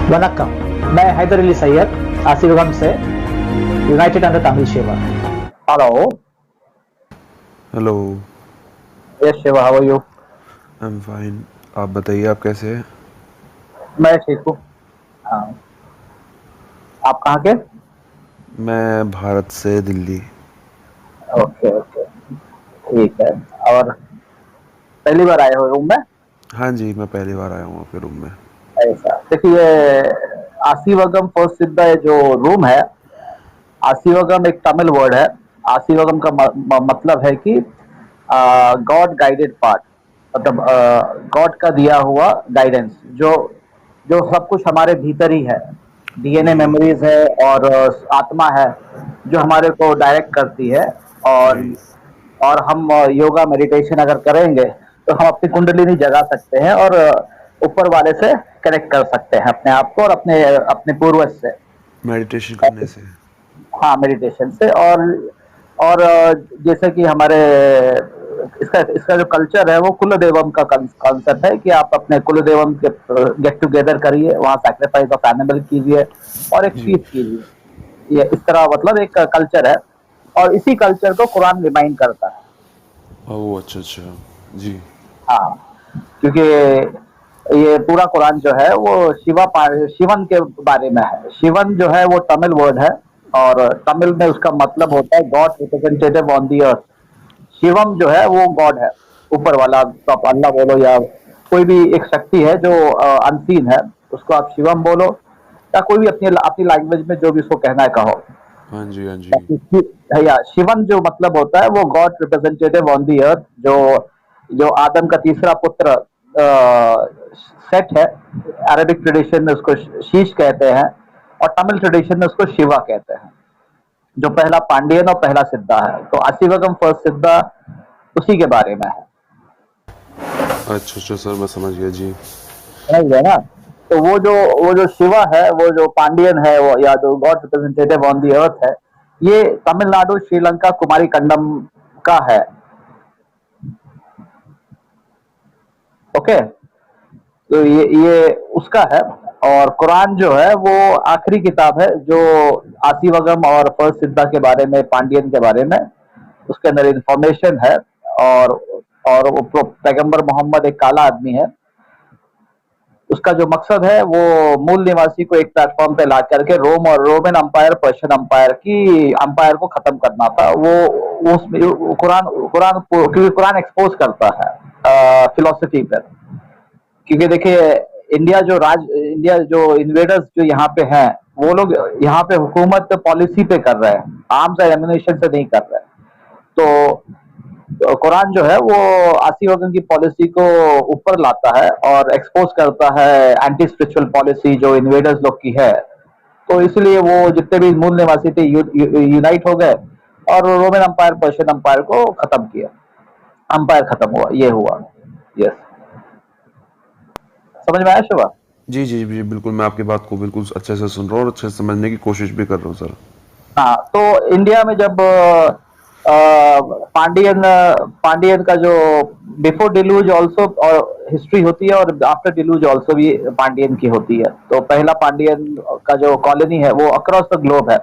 वनक्कम, मैं हैदर अली सैयद आशीर्वाद से united under Tamil Shiva. Hello. Hello. Yes Shiva, how are you? I am fine. आप बताइए, आप कैसे हैं? मैं ठीक हूँ। हाँ, आप कहाँ के? मैं भारत से दिल्ली। ओके ओके, ठीक है। और पहली बार आए हो रूम में? हाँ जी, मैं पहली बार आया हूँ आपके रूम में। ऐसा देखिए, आशीवगम फर्स्ट सिद्धा ये जो रूम है, आशीवगम एक तमिल वर्ड है। आशीवगम का मतलब है कि गॉड गाइडेड पाथ, मतलब गॉड का दिया हुआ गाइडेंस, जो जो सब कुछ हमारे भीतर ही है। डीएनए जी मेमोरीज है और आत्मा है जो हमारे को डायरेक्ट करती है। और जी हम योगा मेडिटेशन अगर करेंगे तो हम अपनी कुंडलिनी जगा सकते हैं और ऊपर वाले से कनेक्ट कर सकते हैं अपने आप को और अपने अपने पूर्वज से। मेडिटेशन करने से। हाँ, मेडिटेशन से। और जैसे कि हमारे इसका इसका जो कल्चर है वो कुल देवम का कॉन्सेप्ट है कि आप अपने कुल देवम के गेट टुगेदर करिए, वहाँ सैक्रिफाइस ऑफ एनिमल कीजिए और एक जी। फीस्ट कीजिए। ये इस तरह मतलब एक कल्चर है और इसी कल्चर को कुरान रिमाइंड करता है। ओह, अच्छा अच्छा। जी हाँ, क्योंकि ये पूरा कुरान जो है वो शिवन के बारे में है। शिवन जो है वो तमिल वर्ड है और तमिल में उसका मतलब होता है गॉड रिप्रेजेंटेटिव ऑन दी अर्थ। शिवम जो है वो गॉड है, ऊपर वाला। तो आप अल्लाह बोलो या कोई भी एक शक्ति है जो अनसीन है, उसको आप शिवम बोलो या कोई भी अपनी अपनी लैंग्वेज में जो भी उसको कहना है कहो। हाँ जी हाँ जी। या शिवन जो मतलब होता है वो गॉड रिप्रेजेंटेटिव ऑन दी अर्थ, जो जो आदम का तीसरा पुत्र सेट है। अरेबिक ट्रेडिशन में उसको शीश कहते हैं और तमिल ट्रेडिशन में उसको शिवा कहते हैं, जो पहला पांडियन और पहला सिद्धा है। तो असीवगम फर्स्ट सिद्धा उसी के बारे में है। अच्छा अच्छा सर, मैं समझ गया जी। समझ गए ना? तो वो जो शिवा है, वो जो पांडियन है, वो या जो गॉड रिप्रेजेंटेटिव ऑन दी अर्थ है, ये तमिलनाडु, श्रीलंका, कुमारी खंडम का है। ओके, तो ये उसका है। और कुरान जो है वो आखिरी किताब है जो आसीवगम और फर्स्ट सिद्धा के बारे में, पांडियन के बारे में उसके अंदर इंफॉर्मेशन है। और वो पैगंबर मोहम्मद एक काला आदमी है। उसका जो मकसद है वो मूल निवासी को एक प्लेटफॉर्म पे ला करके रोम और रोमन अंपायर, पर्शियन अंपायर की अंपायर को खत्म करना था। वो उसमें कुरान कुरान क्योंकि कुरान एक्सपोज करता है फिलोसफी पर। क्योंकि देखिए, इंडिया जो इन्वेडर्स जो यहाँ पे हैं, वो लोग यहाँ पे हुकूमत पॉलिसी पे कर रहे हैं, आर्म्स एंड एम्युनिशन से नहीं कर रहे हैं। तो कुरान जो है वो आसी वगन की पॉलिसी को ऊपर लाता है और एक्सपोज करता है एंटी स्पिरिचुअल पॉलिसी जो इन्वेडर्स लोग की है। तो इसलिए वो जितने भी मूल निवासी थे यूनाइट हो गए और रोमन अंपायर, पर्शियन अंपायर को खत्म किया। अंपायर खत्म हुआ, ये हुआ। यस, समझ में आया शिवा? जी जी जी, बिल्कुल। मैं आपकी बात को बिल्कुल अच्छे से सुन रहा हूँ और अच्छे से समझने की कोशिश भी कर रहा हूँ सर। हाँ, तो इंडिया में जब पांडियन पांडियन का जो बिफोर डिलूज ऑल्सो और हिस्ट्री होती है और आफ्टर डिलूज ऑल्सो भी पांडियन की होती है। तो पहला पांडियन का जो कॉलोनी है वो अक्रॉस द ग्लोब है।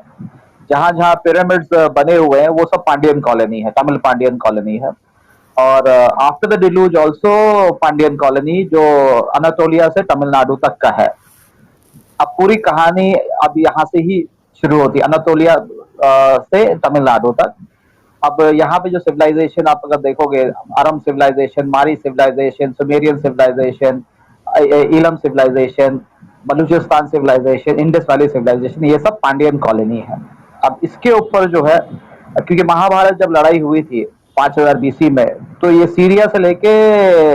जहां जहां पिरामिड्स बने हुए हैं वो सब पांडियन कॉलोनी है, तमिल पांडियन कॉलोनी है। और after the deluge also Pandian colony जो अनातोलिया से तमिलनाडु तक का है। अब पूरी कहानी अब यहाँ से ही शुरू होती है, अनातोलिया से तमिलनाडु तक। अब यहाँ पे जो सिविलाइजेशन आप अगर देखोगे, Aram civilization, Mari civilization, Sumerian civilization, Elam civilization, Balochistan civilization, Indus valley civilization, ये सब पांडियन कॉलोनी है। अब इसके ऊपर जो है, क्योंकि महाभारत जब लड़ाई हुई थी 5000 बीसी में, तो ये सीरिया से लेके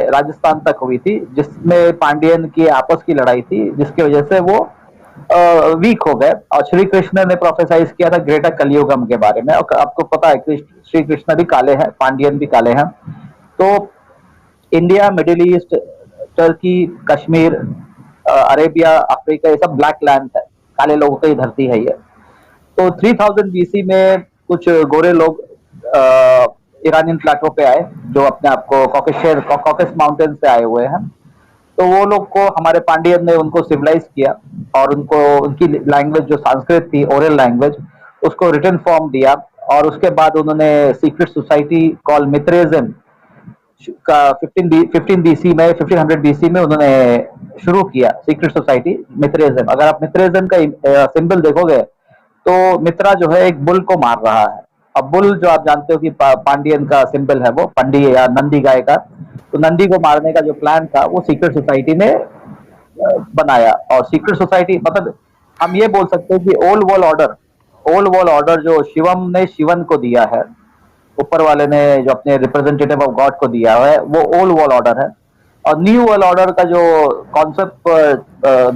राजस्थान तक हुई थी, जिसमें पांडियन की आपस की लड़ाई थी, जिसकी वजह से वो वीक हो गए। और श्री कृष्ण ने प्रोफेसाइज किया था ग्रेटर कलियुगम के बारे में। और आपको पता है श्री कृष्ण भी काले हैं, पांडियन भी काले हैं। तो India, middle east, Turkey, Kashmir, Arabia, Africa, ये सब ब्लैक लैंड है, काले लोगों की धरती है ये। तो 3000 बीसी में कुछ गोरे लोग ईरानियन प्लाटो पे आए, जो अपने आप को कॉकेस माउंटेन से आए हुए हैं। तो वो लोग को हमारे पांडियन ने उनको सिविलाइज किया और उनको उनकी लैंग्वेज जो संस्कृत थी, ओरल लैंग्वेज, उसको रिटन फॉर्म दिया। और उसके बाद उन्होंने सीक्रेट सोसाइटी कॉल मित्रेजन का 15 बीसी में 1500 बीसी में उन्होंने शुरू किया, सीक्रेट सोसाइटी मित्रेजन। अगर आप मित्रेजन का सिंबल देखोगे तो मित्रा जो है एक बुल को मार रहा है। अब बुल जो आप जानते हो कि पांडियन का सिंबल है, वो पंडी या नंदी गाय का, तो नंदी को मारने का जो प्लान था वो सीक्रेट सोसाइटी ने बनाया। और सीक्रेट सोसाइटी मतलब हम ये बोल सकते हैं कि ओल्ड वर्ल्ड ऑर्डर जो शिवम ने शिवन को दिया है, ऊपर वाले ने जो अपने रिप्रेजेंटेटिव ऑफ गॉड को दिया है, वो ओल्ड वर्ल्ड ऑर्डर है। और न्यू वर्ल्ड ऑर्डर का जो कॉन्सेप्ट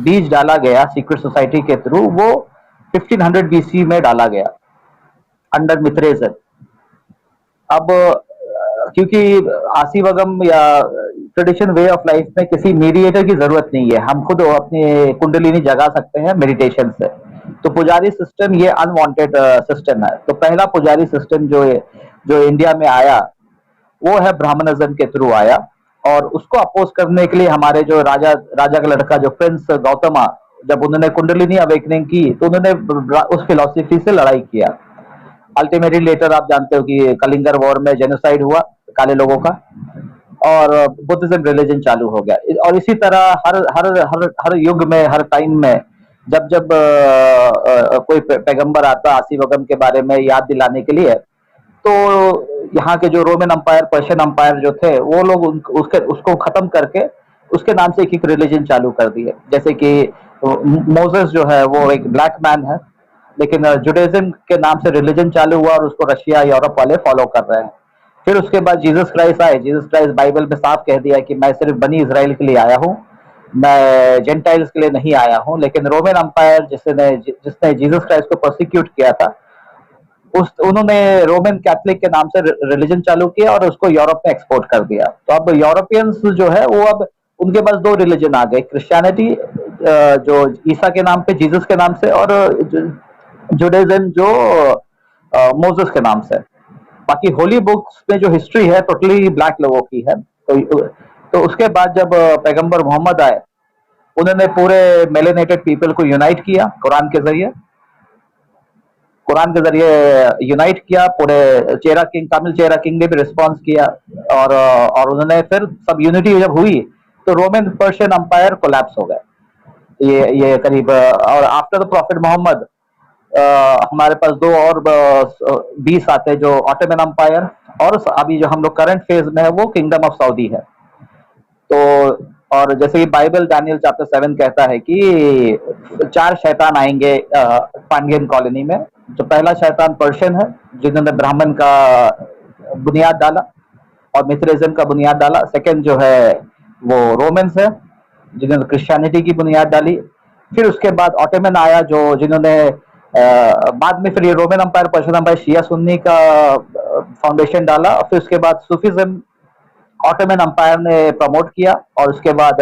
बीज डाला गया सीक्रेट सोसाइटी के थ्रू, वो 1500 बीसी में डाला गया अंडर मित्रेजन। अब क्योंकि आसी वगम या ट्रेडिशन वे ऑफ लाइफ में किसी मीडिएटर की जरूरत नहीं है, हम खुद अपनी कुंडलिनी जगा सकते हैं मेडिटेशन से। तो पुजारी सिस्टम ये अनवांटेड सिस्टम है। तो पहला पुजारी सिस्टम जो इंडिया में आया वो है ब्राह्मणिज्म के थ्रू आया। और उसको अपोज करने के लिए हमारे जो राजा राजा का लड़का जो प्रिंस गौतमा, जब उन्होंने कुंडलिनी अवेकनिंग की तो उन्होंने उस फिलॉसफी से लड़ाई किया। अल्टीमेटली लेटर आप जानते हो कि कलिंगर वॉर में जेनोसाइड हुआ काले लोगों का, और बुद्धिज्म रिलीजन चालू हो गया। और इसी तरह हर हर हर हर युग में, हर टाइम में जब जब कोई पैगंबर आता आसी वगम के बारे में याद दिलाने के लिए, तो यहाँ के जो रोमन अंपायर, पर्शियन अंपायर जो थे, वो लोग उसको खत्म करके उसके नाम से एक रिलीजन चालू कर दिए। जैसे कि मोसेस जो है वो एक ब्लैक मैन है, लेकिन जुडाइज्म के नाम से रिलीजन चालू हुआ और उसको रशिया, यूरोप वाले फॉलो कर रहे हैं। फिर उसके बाद जीसस क्राइस्ट आए। जीसस क्राइस्ट बाइबल में साफ कह दिया कि मैं सिर्फ बनी इजराइल के लिए आया हूँ, मैं जेंटाइल्स के लिए नहीं आया हूँ। लेकिन रोमन अंपायर जिसने जीसस क्राइस्ट को प्रोसिक्यूट किया था, उन्होंने रोमन कैथोलिक के नाम से रिलीजन चालू किया और उसको यूरोप में एक्सपोर्ट कर दिया। तो अब यूरोपियंस जो है वो अब उनके पास दो रिलीजन आ गए, क्रिश्चियनिटी जो ईसा के नाम पे, जीसस के नाम से, और जुडाइज्म जो मोसेस के नाम से। बाकी होली बुक्स में जो हिस्ट्री है टोटली ब्लैक लोगों की है। तो उसके बाद जब पैगंबर मोहम्मद आए, उन्होंने पूरे मेलेनेटेड पीपल को यूनाइट किया कुरान के जरिए यूनाइट किया। पूरे चेरा किंग, तमिल चेरा किंग ने भी रिस्पॉन्स किया। और उन्होंने फिर सब यूनिटी जब हुई तो रोमन पर्शियन अंपायर कोलैप्स हो गए। ये करीब और आफ्टर द प्रॉफिट मोहम्मद हमारे पास दो और 20 आते हैं, जो ऑटोमन अंपायर, और अभी जो हम लोग करंट फेज में है वो किंगडम ऑफ सऊदी है। तो और जैसे कि बाइबल दानियल चैप्टर 7 कहता है कि 4 शैतान आएंगे पांडियन कॉलोनी में। जो पहला शैतान पर्शियन है, जिन्होंने ब्राह्मण का बुनियाद डाला और मित्रेजम का बुनियाद डाला। सेकंड जो है वो रोमन्स है, जिन्होंने क्रिश्चियनिटी की बुनियाद डाली। फिर उसके बाद ऑटोमन आया, जो जिन्होंने बाद में फिर ये रोमन अंपायर, पर्शियन अंपायर, शिया सुन्नी का फाउंडेशन डाला। और फिर उसके बाद सूफीज्म ऑटोमन अंपायर ने प्रमोट किया, और उसके बाद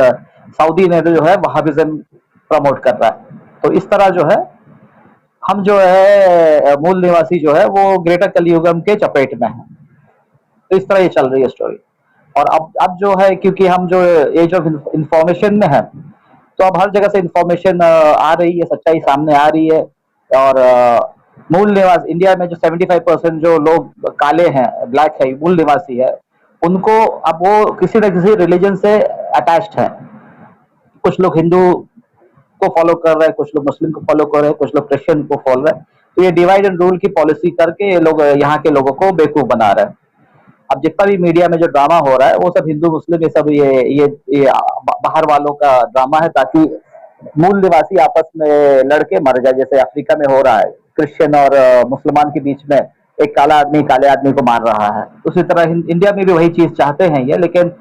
सऊदी ने जो है वहाबिज्म प्रमोट कर रहा है। तो इस तरह जो है हम जो है मूल निवासी जो है वो ग्रेटर कलियुगम के चपेट में है। तो इस तरह ये चल रही है स्टोरी। और अब जो है, क्योंकि हम जो एज ऑफ इंफॉर्मेशन में है, तो अब हर जगह से इंफॉर्मेशन आ रही है, सच्चाई सामने आ रही है। और मूल निवास इंडिया में जो 75% जो लोग काले हैं, ब्लैक है, मूल निवासी है, उनको अब वो किसी न किसी रिलीजन से अटैच्ड है। कुछ लोग हिंदू को फॉलो कर रहे हैं, कुछ लोग मुस्लिम को फॉलो कर रहे हैं, कुछ लोग क्रिश्चियन को फॉलो रहे हैं। तो ये डिवाइड एंड रूल की पॉलिसी करके ये लोग यहाँ के लोगों को बेवकूफ बना रहे हैं। अब जितना भी मीडिया में जो ड्रामा हो रहा है वो सब हिंदू मुस्लिम ये सब ये बाहर वालों का ड्रामा है, ताकि मूल निवासी आपस में लड़के मर जाए, जैसे अफ्रीका में हो रहा है, क्रिश्चियन और मुसलमान के बीच में एक काला आदमी काले आदमी को मार रहा है। उसी तरह इंडिया में भी वही चीज चाहते हैं ये, लेकिन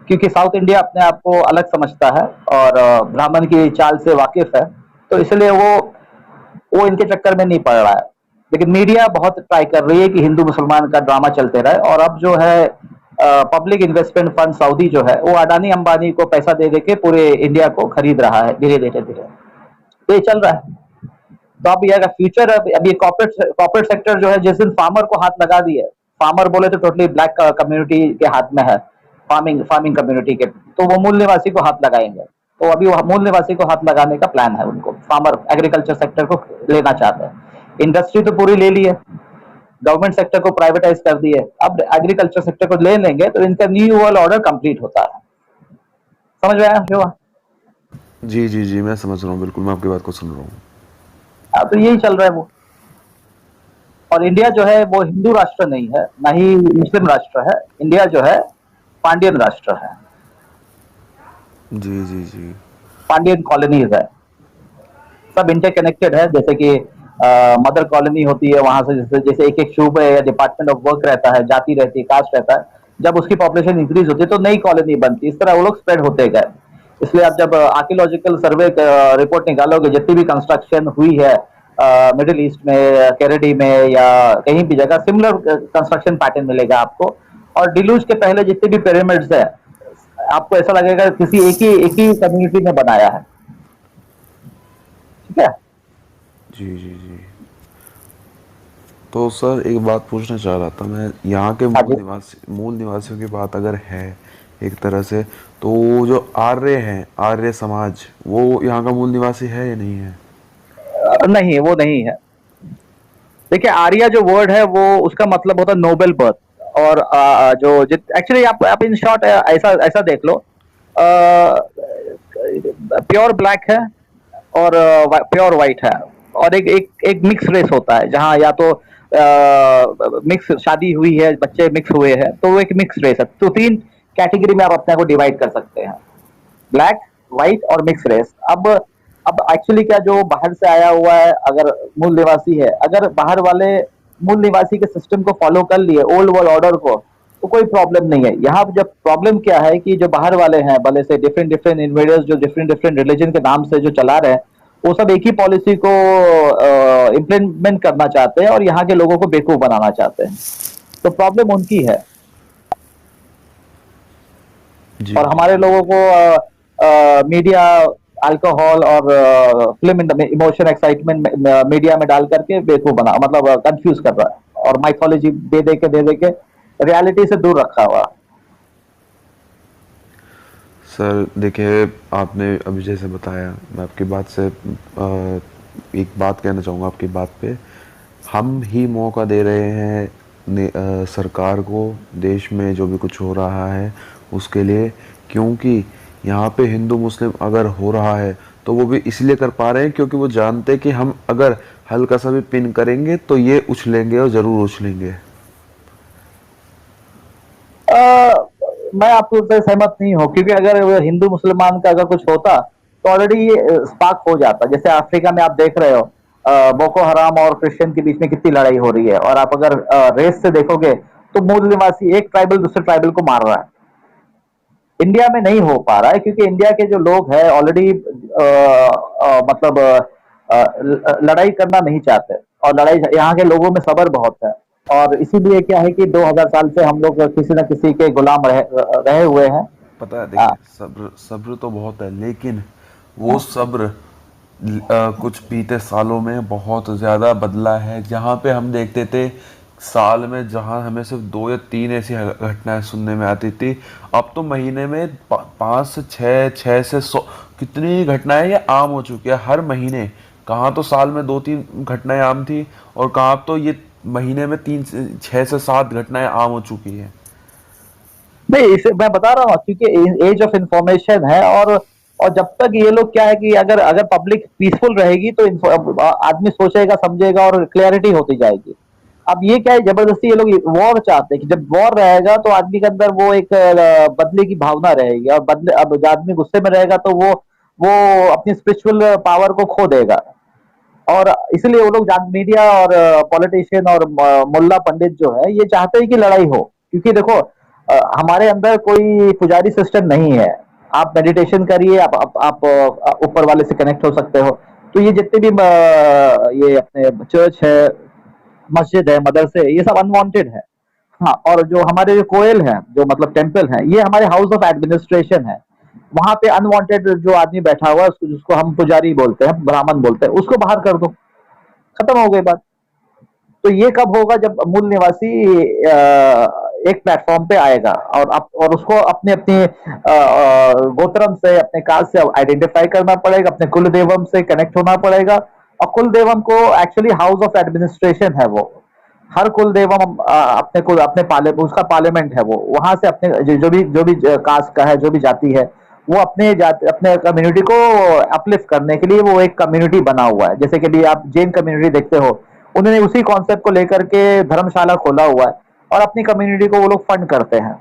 क्योंकि साउथ इंडिया अपने आप को अलग समझता है और ब्राह्मण की चाल से वाकिफ है, तो इसलिए वो इनके चक्कर में नहीं पड़ रहा है। लेकिन मीडिया बहुत ट्राई कर रही है कि हिंदू मुसलमान का ड्रामा चलते रहे। और अब जो है पब्लिक इन्वेस्टमेंट फंड सऊदी जो है वो अडानी अंबानी को पैसा दे दे के पूरे इंडिया को खरीद रहा है धीरे धीरे धीरे। तो ये चल रहा है। तो अब ये फ्यूचर, अब ये कॉर्पोरेट सेक्टर जो है, जिस दिन फार्मर को हाथ लगा दिए, फार्मर बोले तो टोटली ब्लैक कम्युनिटी के हाथ में है, फार्मिंग कम्युनिटी के, तो वो मूल निवासी को हाथ लगाएंगे। तो अभी वो मूल निवासी को हाथ लगाने का प्लान है उनको, फार्मर एग्रीकल्चर सेक्टर को लेना चाहते हैं। इंडस्ट्री तो पूरी ले ली है, गवर्नमेंट सेक्टर को प्राइवेटाइज कर दिए, अब एग्रीकल्चर सेक्टर को ले लेंगे तो इनका न्यू वर्ल्ड ऑर्डर कंप्लीट होता है। समझ में आया जो? जी जी जी, मैं समझ रहा हूँ, बिल्कुल मैं आपकी बात को सुन रहा हूँ। तो यही चल रहा है वो। और इंडिया जो है वो हिंदू राष्ट्र नहीं है, ना ही मुस्लिम राष्ट्र है। इंडिया जो है पांडियन राष्ट्र है, जी जी जी। पांडियन कॉलोनीज है, सब इंटरकनेक्टेड है। जैसे कि मदर कॉलोनी होती है, वहां से जैसे जैसे एक एक शूबे या डिपार्टमेंट ऑफ वर्क रहता है, जाति रहती है, कास्ट रहता है। जब उसकी पॉपुलेशन इंक्रीज होती है तो नई कॉलोनी बनती है, इस तरह वो लोग स्प्रेड होते गए। इसलिए आप जब आर्कियोलॉजिकल सर्वे रिपोर्ट निकालोगे, जितनी भी कंस्ट्रक्शन हुई है मिडिल ईस्ट में, कैरेडी में या कहीं भी जगह, सिमिलर कंस्ट्रक्शन पैटर्न मिलेगा आपको। और डिलूज के पहले जितने भी पिरामिड्स है, आपको ऐसा लगेगा किसी एक ही कम्युनिटी ने बनाया है। ठीक है। जी जी जी। तो सर एक बात पूछना चाह रहा था मैं, यहाँ के हाँ जी। मूल निवासियों की बात अगर है एक तरह से, तो वो जो आर्य हैं, आर्य समाज, वो यहाँ का मूल निवासी है या नहीं है? नहीं, वो नहीं है। देखिए, आर्या जो वर्ड है वो उसका मतलब होता है नोबेल बर्थ। और जो एक्चुअली आप इन शॉर्ट ऐसा ऐसा देख लो, प्योर ब्लैक है और प्योर वाइट है, और एक एक एक मिक्स रेस होता है, जहाँ या तो मिक्स शादी हुई है, बच्चे मिक्स हुए हैं, तो वो एक मिक्स रेस है। तो तीन कैटेगरी में आप अपने को डिवाइड कर सकते हैं, ब्लैक, व्हाइट और मिक्स रेस। अब एक्चुअली क्या, जो बाहर से आया हुआ है अगर मूल निवासी है, अगर बाहर वाले मूल निवासी के सिस्टम को फॉलो कर लिए, ओल्ड वर्ल्ड ऑर्डर को, तो कोई प्रॉब्लम नहीं है। यहाँ जब प्रॉब्लम क्या है कि जो बाहर वाले हैं, भले से डिफरेंट डिफरेंट इन्वेडर्स जो डिफरेंट डिफरेंट रिलीजन के नाम से जो चला रहे हैं, वो सब एक ही पॉलिसी को इम्प्लीमेंट करना चाहते हैं और यहाँ के लोगों को बेवकूफ बनाना चाहते हैं। तो प्रॉब्लम उनकी है। जी और जी हमारे जी। लोगों को मीडिया अल्कोहल और फिल्म इमोशन एक्साइटमेंट मीडिया में डाल करके बेवकूफ बना, मतलब कंफ्यूज कर रहा है, और माइथोलॉजी दे दे के रियलिटी से दूर रखा हुआ। सर देखिए, आपने अभी जैसे बताया, मैं आपकी बात से एक बात कहना चाहूँगा आपकी बात पे। हम ही मौका दे रहे हैं सरकार को, देश में जो भी कुछ हो रहा है उसके लिए, क्योंकि यहाँ पे हिंदू मुस्लिम अगर हो रहा है तो वो भी इसलिए कर पा रहे हैं क्योंकि वो जानते हैं कि हम अगर हल्का सा भी पिन करेंगे तो ये उछलेंगे और ज़रूर उछलेंगे। मैं आपसे सहमत नहीं हूँ, क्योंकि अगर हिंदू मुसलमान का अगर कुछ होता तो ऑलरेडी ये स्पार्क हो जाता। जैसे अफ्रीका में आप देख रहे हो, बोको हराम और क्रिश्चियन के बीच में कितनी लड़ाई हो रही है, और आप अगर रेस से देखोगे तो मूल निवासी एक ट्राइबल दूसरे ट्राइबल को मार रहा है। इंडिया में नहीं हो पा रहा है क्योंकि इंडिया के जो लोग हैं ऑलरेडी मतलब लड़ाई करना नहीं चाहते, और लड़ाई यहाँ के लोगों में सब्र बहुत है। और इसीलिए क्या है कि 2000 साल से हम लोग किसी न किसी के गुलाम रहे हुए हैं। पता है, हाँ, देखिए, सब्र सब्र तो बहुत है, लेकिन वो सब्र कुछ बीते सालों में बहुत ज़्यादा बदला है। जहाँ पे हम देखते थे साल में, जहाँ हमें सिर्फ 2 या 3 ऐसी घटनाएं सुनने में आती थी, अब तो महीने में 5 से 6, 6 से 100 कितनी घटनाएं ये आम हो चुकी है हर महीने। कहाँ तो साल में 2-3 घटनाएं आम थी, और कहाँ तो ये महीने में 6 से 7 घटनाएं आम हो चुकी है। नहीं, इसे मैं बता रहा हूँ क्योंकि एज ऑफ इंफॉर्मेशन है। और जब तक ये लोग क्या है कि अगर अगर पब्लिक पीसफुल रहेगी तो आदमी सोचेगा, समझेगा और क्लैरिटी होती जाएगी। अब ये क्या है, जबरदस्ती ये लोग वॉर चाहते हैं कि जब वॉर रहेगा तो आदमी के अंदर वो एक बदले की भावना रहेगी, और बदले, अब जब आदमी गुस्से में रहेगा तो वो अपनी स्पिरिचुअल पावर को खो देगा। और इसलिए वो लोग मीडिया और पॉलिटिशियन और मुल्ला पंडित जो है ये चाहते हैं कि लड़ाई हो। क्योंकि देखो, हमारे अंदर कोई पुजारी सिस्टम नहीं है। आप मेडिटेशन करिए, आप ऊपर वाले से कनेक्ट हो सकते हो। तो ये जितने भी ये अपने चर्च है, मस्जिद है, मदरसे, ये सब अनवांटेड है। हाँ, और जो हमारे जो कोयल हैं, जो मतलब टेम्पल हैं, ये हमारे हाउस ऑफ एडमिनिस्ट्रेशन है। वहां पे अनवांटेड जो आदमी बैठा हुआ है, उसको जिसको हम पुजारी बोलते हैं, ब्राह्मण बोलते हैं, उसको बाहर कर दो, खत्म हो गई बात। तो ये कब होगा, जब मूल निवासी एक प्लेटफॉर्म पे आएगा और उसको अपने अपने गोत्रम से अपने कास्ट से आइडेंटिफाई करना पड़ेगा, अपने कुल देवम से कनेक्ट होना पड़ेगा। और कुल देवम को एक्चुअली हाउस ऑफ एडमिनिस्ट्रेशन है वो। हर कुल देवम अपने कुल अपने उसका पार्लियामेंट है वो। वहां से अपने जो भी कास्ट का है, जो भी जाति है, वो अपने जाति अपने कम्युनिटी को अपलिफ्ट करने के लिए वो एक कम्युनिटी बना हुआ है। जैसे कि भी आप जैन कम्युनिटी देखते हो, उन्होंने उसी कॉन्सेप्ट को लेकर के धर्मशाला खोला हुआ है और अपनी कम्युनिटी को वो लोग फंड करते हैं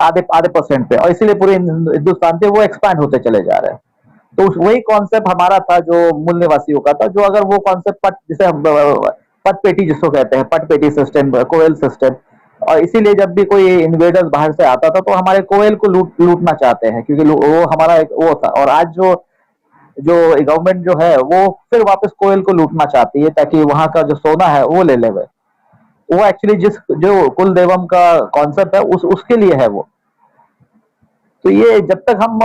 आधे आधे परसेंट पे, और इसीलिए पूरे हिंदुस्तान पे वो एक्सपैंड होते चले जा रहे हैं। तो वही कॉन्सेप्ट हमारा था जो मूल निवासियों का था, जो अगर वो कॉन्सेप्ट पट जैसे हम पट पेटी जिसको कहते हैं, पट पेटी सिस्टम, कोयल सिस्टम। और इसीलिए जब भी कोई इन्वेडर्स बाहर से आता था तो हमारे कोयल को लूटना चाहते हैं, क्योंकि वो हमारा एक वो था। और आज जो जो गवर्नमेंट जो है वो फिर वापस कोयल को लूटना चाहती है ताकि वहां का जो सोना है वो ले ले। वो एक्चुअली जिस जो कुल देवम का कॉन्सेप्ट है उसके लिए है वो। तो ये जब तक हम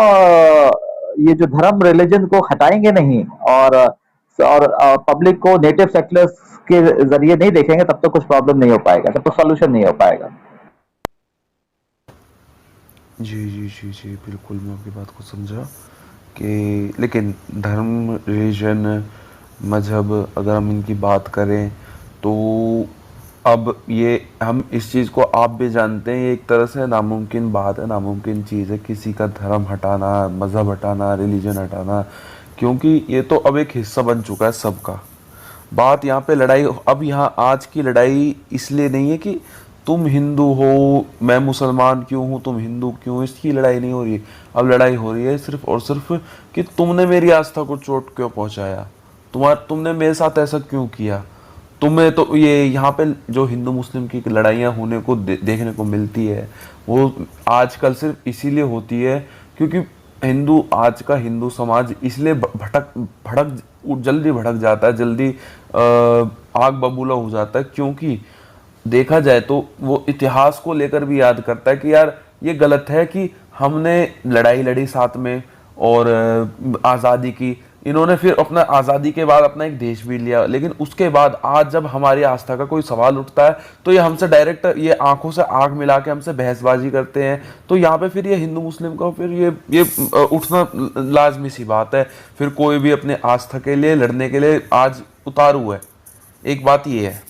ये जो धर्म रिलीजन को हटाएंगे नहीं और पब्लिक को नेटिव सेटलर्स के जरिए नहीं देखेंगे, तब तक कुछ प्रॉब्लम नहीं हो पाएगा, तब तक सॉल्यूशन नहीं हो पाएगा। जी जी जी जी, बिल्कुल मैं आपकी बात को समझा कि लेकिन धर्म, रिलीजन, मजहब, अगर हम इनकी बात करें तो अब ये हम इस चीज़ को आप भी जानते हैं, ये एक तरह से नामुमकिन बात है, नामुमकिन चीज़ है किसी का धर्म हटाना, मज़हब हटाना, रिलीजन हटाना, क्योंकि ये तो अब एक हिस्सा बन चुका है सबका। बात यहाँ पे लड़ाई, अब यहाँ आज की लड़ाई इसलिए नहीं है कि तुम हिंदू हो मैं मुसलमान क्यों हूँ, तुम हिंदू क्यों, इसकी लड़ाई नहीं हो रही। अब लड़ाई हो रही है सिर्फ और सिर्फ कि तुमने मेरी आस्था को चोट क्यों पहुँचाया, तुमने मेरे साथ ऐसा क्यों किया। तुम्हें तो ये यहाँ पे जो हिंदू मुस्लिम की लड़ाइयाँ होने को देखने को मिलती है, वो आजकल सिर्फ इसीलिए होती है क्योंकि आज का हिंदू समाज इसलिए भड़क जल्दी भड़क जाता है, जल्दी आग बबूला हो जाता है, क्योंकि देखा जाए तो वो इतिहास को लेकर भी याद करता है कि यार ये गलत है कि हमने लड़ाई लड़ी साथ में और आज़ादी की। इन्होंने फिर अपना आज़ादी के बाद अपना एक देश भी लिया, लेकिन उसके बाद आज जब हमारी आस्था का कोई सवाल उठता है तो ये हमसे डायरेक्ट ये आंखों से आंख मिला के हमसे बहसबाजी करते हैं। तो यहाँ पे फिर ये हिंदू मुस्लिम का फिर ये उठना लाजमी सी बात है। फिर कोई भी अपने आस्था के लिए लड़ने के लिए आज उतारू है। एक बात ये है।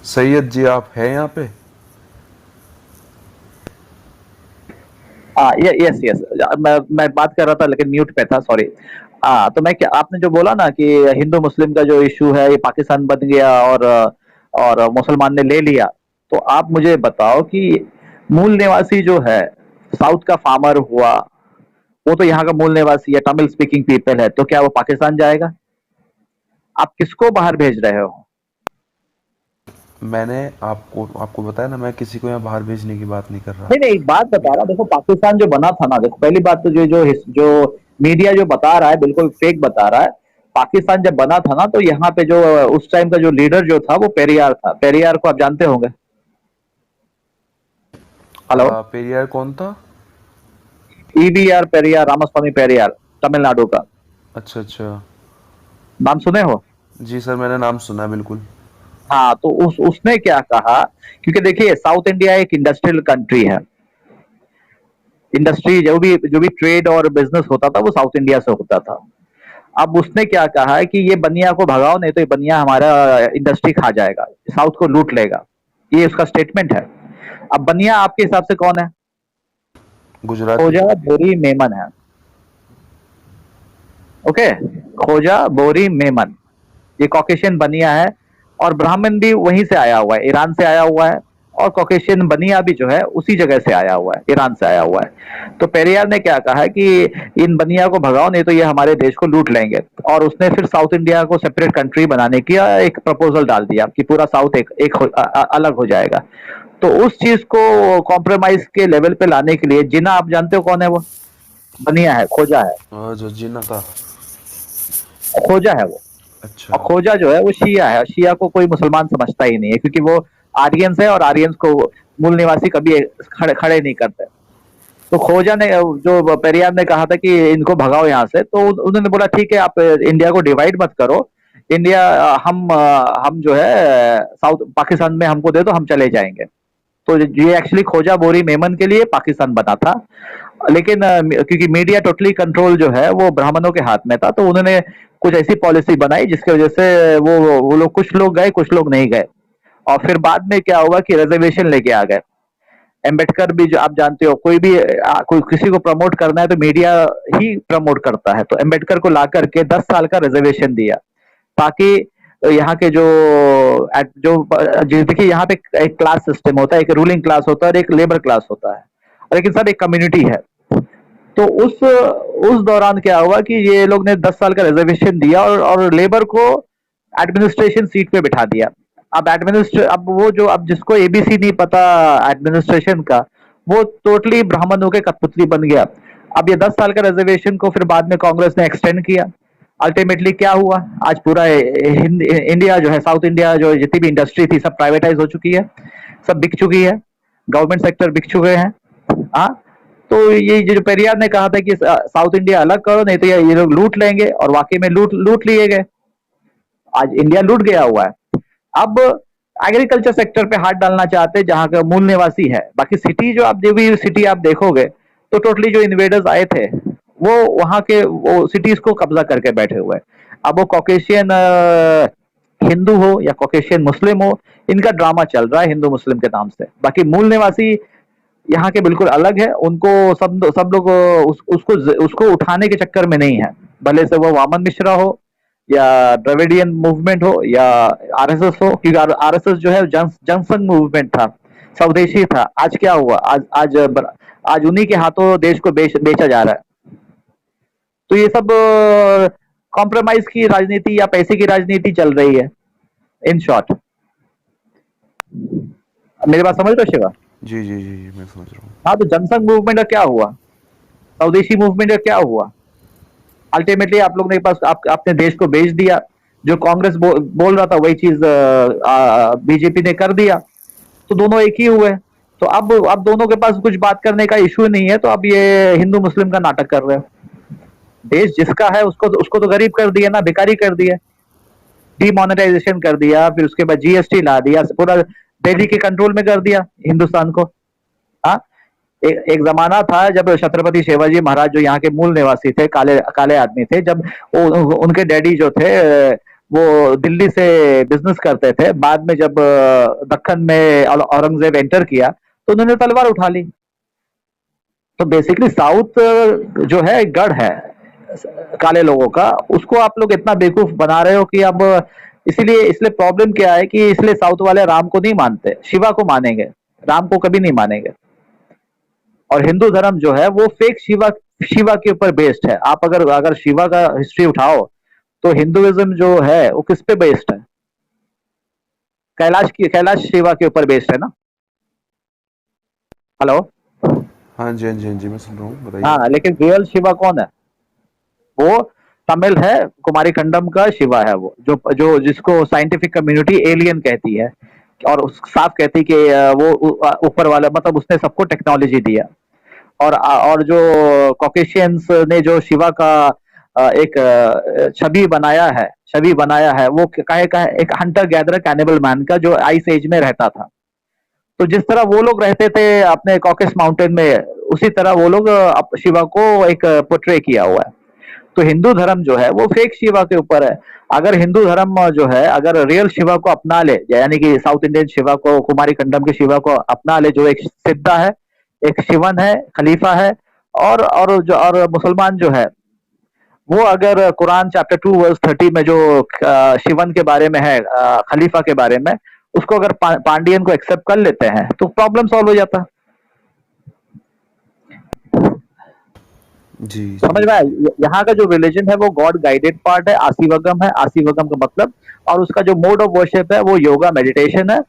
सैयद जी आप हैं यहाँ पे? यस यस, मैं बात कर रहा था लेकिन म्यूट पे था, सॉरी। तो मैं क्या, आपने जो बोला ना कि हिंदू मुस्लिम का जो इशू है ये पाकिस्तान बन गया और मुसलमान ने ले लिया, तो आप मुझे बताओ कि मूल निवासी जो है, साउथ का फार्मर हुआ, वो तो यहाँ का मूल निवासी है, तमिल स्पीकिंग पीपल है, तो क्या वो पाकिस्तान जाएगा? आप किसको बाहर भेज रहे हो? मैंने आपको आपको बताया ना, मैं किसी को यहाँ बाहर भेजने की बात नहीं कर रहा। नहीं नहीं, एक बात बता रहा, देखो पाकिस्तान जो बना था ना, देखो पहली बात तो जो मीडिया जो बता रहा है बिल्कुल फेक बता रहा है। पाकिस्तान जब बना था ना, तो यहाँ पे जो उस टाइम का जो लीडर जो था वो पेरियार था। पेरियार को आप जानते होंगे। हेलो। पेरियार कौन था? ईबीआर पेरियार, रामास्वामी पेरियार, तमिलनाडु का। अच्छा अच्छा। नाम सुने हो? जी सर, मैंने नाम सुना है बिल्कुल। हाँ, तो उसने क्या कहा, क्योंकि देखिए साउथ इंडिया एक इंडस्ट्रियल कंट्री है। इंडस्ट्री जो भी ट्रेड और बिजनेस होता था वो साउथ इंडिया से होता था। अब उसने क्या कहा है कि ये बनिया को भगाओ, नहीं तो ये बनिया हमारा इंडस्ट्री खा जाएगा, साउथ को लूट लेगा। ये उसका स्टेटमेंट है। अब बनिया आपके हिसाब से कौन है? गुजराती। खोजा बोरी मेमन है। ओके, खोजा बोरी मेमन, ये कॉकेशियन बनिया है। और ब्राह्मण भी वहीं से आया हुआ है, ईरान से आया हुआ है। और कॉकेशियन बनिया भी जो है उसी जगह से आया हुआ है, ईरान से आया हुआ है। तो पेरियार ने क्या कहा है कि इन बनिया को भगाओ, नहीं तो ये हमारे देश को लूट लेंगे। और उसने फिर साउथ इंडिया को सेपरेट कंट्री बनाने की एक प्रपोजल डाल दिया कि पूरा साउथ अलग हो जाएगा। तो उस चीज को कॉम्प्रोमाइज के लेवल पे लाने के लिए, जिन्ना आप जानते हो कौन है? वो बनिया है, खोजा है। जो जिन्ना था। खोजा है वो। अच्छा। और खोजा जो है वो शिया है, शिया को कोई मुसलमान समझता ही नहीं है, क्योंकि वो आर्यंस है और आर्यंस को मूल निवासी कभी खड़े खड़े नहीं करते। तो खोजा ने, जो पेरियार ने कहा था कि इनको भगाओ यहाँ से, तो उन्होंने बोला ठीक है, आप इंडिया को डिवाइड मत करो, इंडिया हम जो है साउथ पाकिस्तान में हमको दे दो, हम चले जाएंगे। तो ये एक्चुअली खोजा बोरी मेमन के लिए पाकिस्तान बना था, लेकिन क्योंकि मीडिया टोटली कंट्रोल जो है वो ब्राह्मणों के हाथ में था, तो उन्होंने कुछ ऐसी पॉलिसी बनाई जिसकी वजह से वो लोग, कुछ लोग गए कुछ लोग नहीं गए। और फिर बाद में क्या हुआ कि रिजर्वेशन लेके आ गए। एम्बेडकर भी, जो आप जानते हो, कोई भी कोई किसी को प्रमोट करना है तो मीडिया ही प्रमोट करता है, तो एम्बेडकर को ला करके 10 साल का रिजर्वेशन दिया, ताकि यहाँ के जो देखिए यहाँ पे एक क्लास सिस्टम होता है, एक रूलिंग क्लास होता है और एक लेबर क्लास होता है, लेकिन सब एक कम्युनिटी है। तो उस दौरान क्या हुआ कि ये लोग ने 10 साल का रिजर्वेशन दिया और लेबर को एडमिनिस्ट्रेशन सीट पे बिठा दिया। अब वो जो, अब जिसको एबीसी नहीं पता एडमिनिस्ट्रेशन का, वो टोटली ब्राह्मणों के कठपुतली बन गया। अब ये 10 साल का रिजर्वेशन को फिर बाद में कांग्रेस ने एक्सटेंड किया। अल्टीमेटली क्या हुआ, आज पूरा इंडिया जो है, साउथ इंडिया जो जितनी भी इंडस्ट्री थी सब प्राइवेटाइज हो चुकी है, सब बिक चुकी है, गवर्नमेंट सेक्टर बिक चुके हैं। हाँ, तो ये जो पेरियार ने कहा था कि साउथ इंडिया अलग करो, नहीं तो ये लोग लूट लेंगे, और वाकई में लूट लूट लिए गए। आज इंडिया लूट गया हुआ है। अब एग्रीकल्चर सेक्टर पे हाथ डालना चाहते हैं जहां का मूल निवासी है। बाकी सिटी जो भी सिटी आप देखोगे तो टोटली जो इन्वेडर्स आए थे वो वहां के वो सिटीज को कब्जा करके बैठे हुए हैं। अब वो कॉकेशियन हिंदू हो या कॉकेशियन मुस्लिम हो, इनका ड्रामा चल रहा है हिंदू मुस्लिम के नाम से। बाकी मूल निवासी यहाँ के बिल्कुल अलग है, उनको सब लोग उसको उठाने के चक्कर में नहीं है, भले से वो वामन मिश्रा हो या द्रविडियन मूवमेंट हो या आरएसएस हो, क्योंकि आरएसएस जो है जनसंघ मूवमेंट था, स्वदेशी था। आज क्या हुआ, आज उन्हीं के हाथों देश को बेचा जा रहा है। तो ये सब कॉम्प्रोमाइज की राजनीति या पैसे की राजनीति चल रही है, इन शॉर्ट। मेरी बात समझ रहे हो शिवा? जी जी जी जी, मैं समझ रहा हूँ। हाँ, तो जनसंघ मूवमेंट का क्या हुआ, स्वदेशी मूवमेंट का क्या हुआ? अल्टीमेटली आप लोग ने पास अपने देश को बेच दिया। जो कांग्रेस बोल रहा था वही चीज बीजेपी ने कर दिया, तो दोनों एक ही हुए। तो अब दोनों के पास कुछ बात करने का इश्यू नहीं है, तो अब ये हिंदू मुस्लिम का नाटक कर रहे हैं। देश जिसका है उसको तो गरीब कर दिया ना, भिखारी कर दिया, डीमोनेटाइजेशन कर दिया, फिर उसके बाद जीएसटी ला दिया, पूरा दिल्ली के कंट्रोल में कर दिया हिंदुस्तान को। हाँ, एक जमाना था जब छत्रपति शिवाजी महाराज, जो यहाँ के मूल निवासी थे, काले काले आदमी थे, जब उनके डैडी जो थे वो दिल्ली से बिजनेस करते थे। बाद में जब दक्कन में औरंगजेब एंटर किया तो उन्होंने तलवार उठा ली। तो बेसिकली साउथ जो है गढ़ है काले लोगों का, उसको आप लोग इतना बेवकूफ बना रहे हो कि अब इसलिए प्रॉब्लम क्या है कि इसलिए साउथ वाले राम को नहीं मानते, शिवा को मानेंगे, राम को कभी नहीं मानेंगे। और हिंदू धर्म जो है वो फेक शिवा शिवा के ऊपर बेस्ड है। आप अगर शिवा का हिस्ट्री उठाओ तो हिंदुइज्म जो है वो किस पे बेस्ड है? कैलाश शिवा के ऊपर बेस्ड है ना। हेलो। हाँ जी हाँ जी हाँ जी, मैं सुन रहा हूँ, बताइए। हाँ, लेकिन रियल शिवा कौन है? वो तमिल है, कुमारी खंडम का शिवा है वो, जो जिसको साइंटिफिक कम्युनिटी एलियन कहती है, और साफ कहती है कि वो ऊपर वाला, मतलब उसने सबको टेक्नोलॉजी दिया। और जो कॉकेशियंस ने जो शिवा का एक छवि बनाया है वो काहे का है, एक हंटर गैदरर कैनिबल मैन का, जो आइस एज में रहता था। तो जिस तरह वो लोग रहते थे अपने कॉकेस माउंटेन में, उसी तरह वो लोग शिवा को एक पोर्ट्रे किया हुआ है। तो हिंदू धर्म जो है वो फेक शिवा के ऊपर है। अगर हिंदू धर्म जो है अगर रियल शिवा को अपना ले, यानी कि साउथ इंडियन शिवा को, कुमारी खंडम के शिवा को अपना ले, जो एक सिद्धा है, एक शिवन है, खलीफा है, और मुसलमान जो है वो अगर कुरान चैप्टर 2 वर्स 30 में जो शिवन के बारे में है, खलीफा के बारे में, उसको अगर पांडियन को एक्सेप्ट कर लेते हैं तो प्रॉब्लम सॉल्व हो जाता। जी समझ में आया? यहाँ का जो रिलीजन है वो गॉड गाइडेड पार्ट है, आसीवगम है, आसीवगम का मतलब, और उसका जो मोड ऑफ वर्शिप है वो योगा मेडिटेशन है।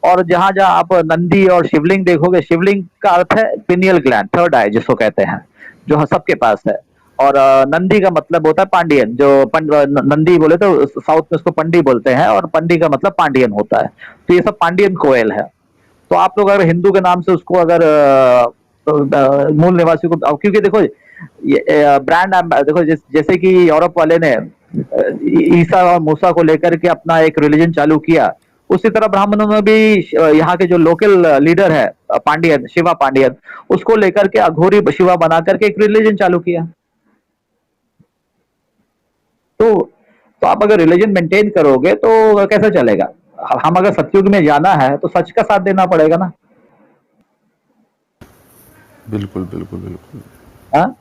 और जहां जहां आप नंदी और शिवलिंग देखोगे, शिवलिंग का अर्थ है पिनियल ग्लैंड, थर्ड आई जिसको कहते हैं, जो सबके पास है। और नंदी का मतलब होता है पांडियन, जो नंदी बोले तो साउथ में उसको पंडी बोलते हैं, और पंडी का मतलब पांडियन होता है। तो ये सब पांडियन कोयल है। तो आप लोग अगर हिंदू के नाम से उसको अगर मूल निवासी को, क्योंकि देखो ये ब्रांड, देखो जैसे कि यूरोप वाले ने ईसा और मूसा को लेकर के अपना एक रिलीजन चालू किया, उसी तरह ब्राह्मणों ने भी यहाँ के जो लोकल लीडर है पांडियन, शिवा पांडियन, उसको लेकर के अघोरी शिवा बना करके एक रिलीजन चालू किया। तो तो आप अगर रिलीजन मेंटेन करोगे तो कैसे चलेगा? हम अगर सतयुग में जाना है तो सच का साथ देना पड़ेगा ना। बिल्कुल बिल्कुल बिल्कुल। हाँ,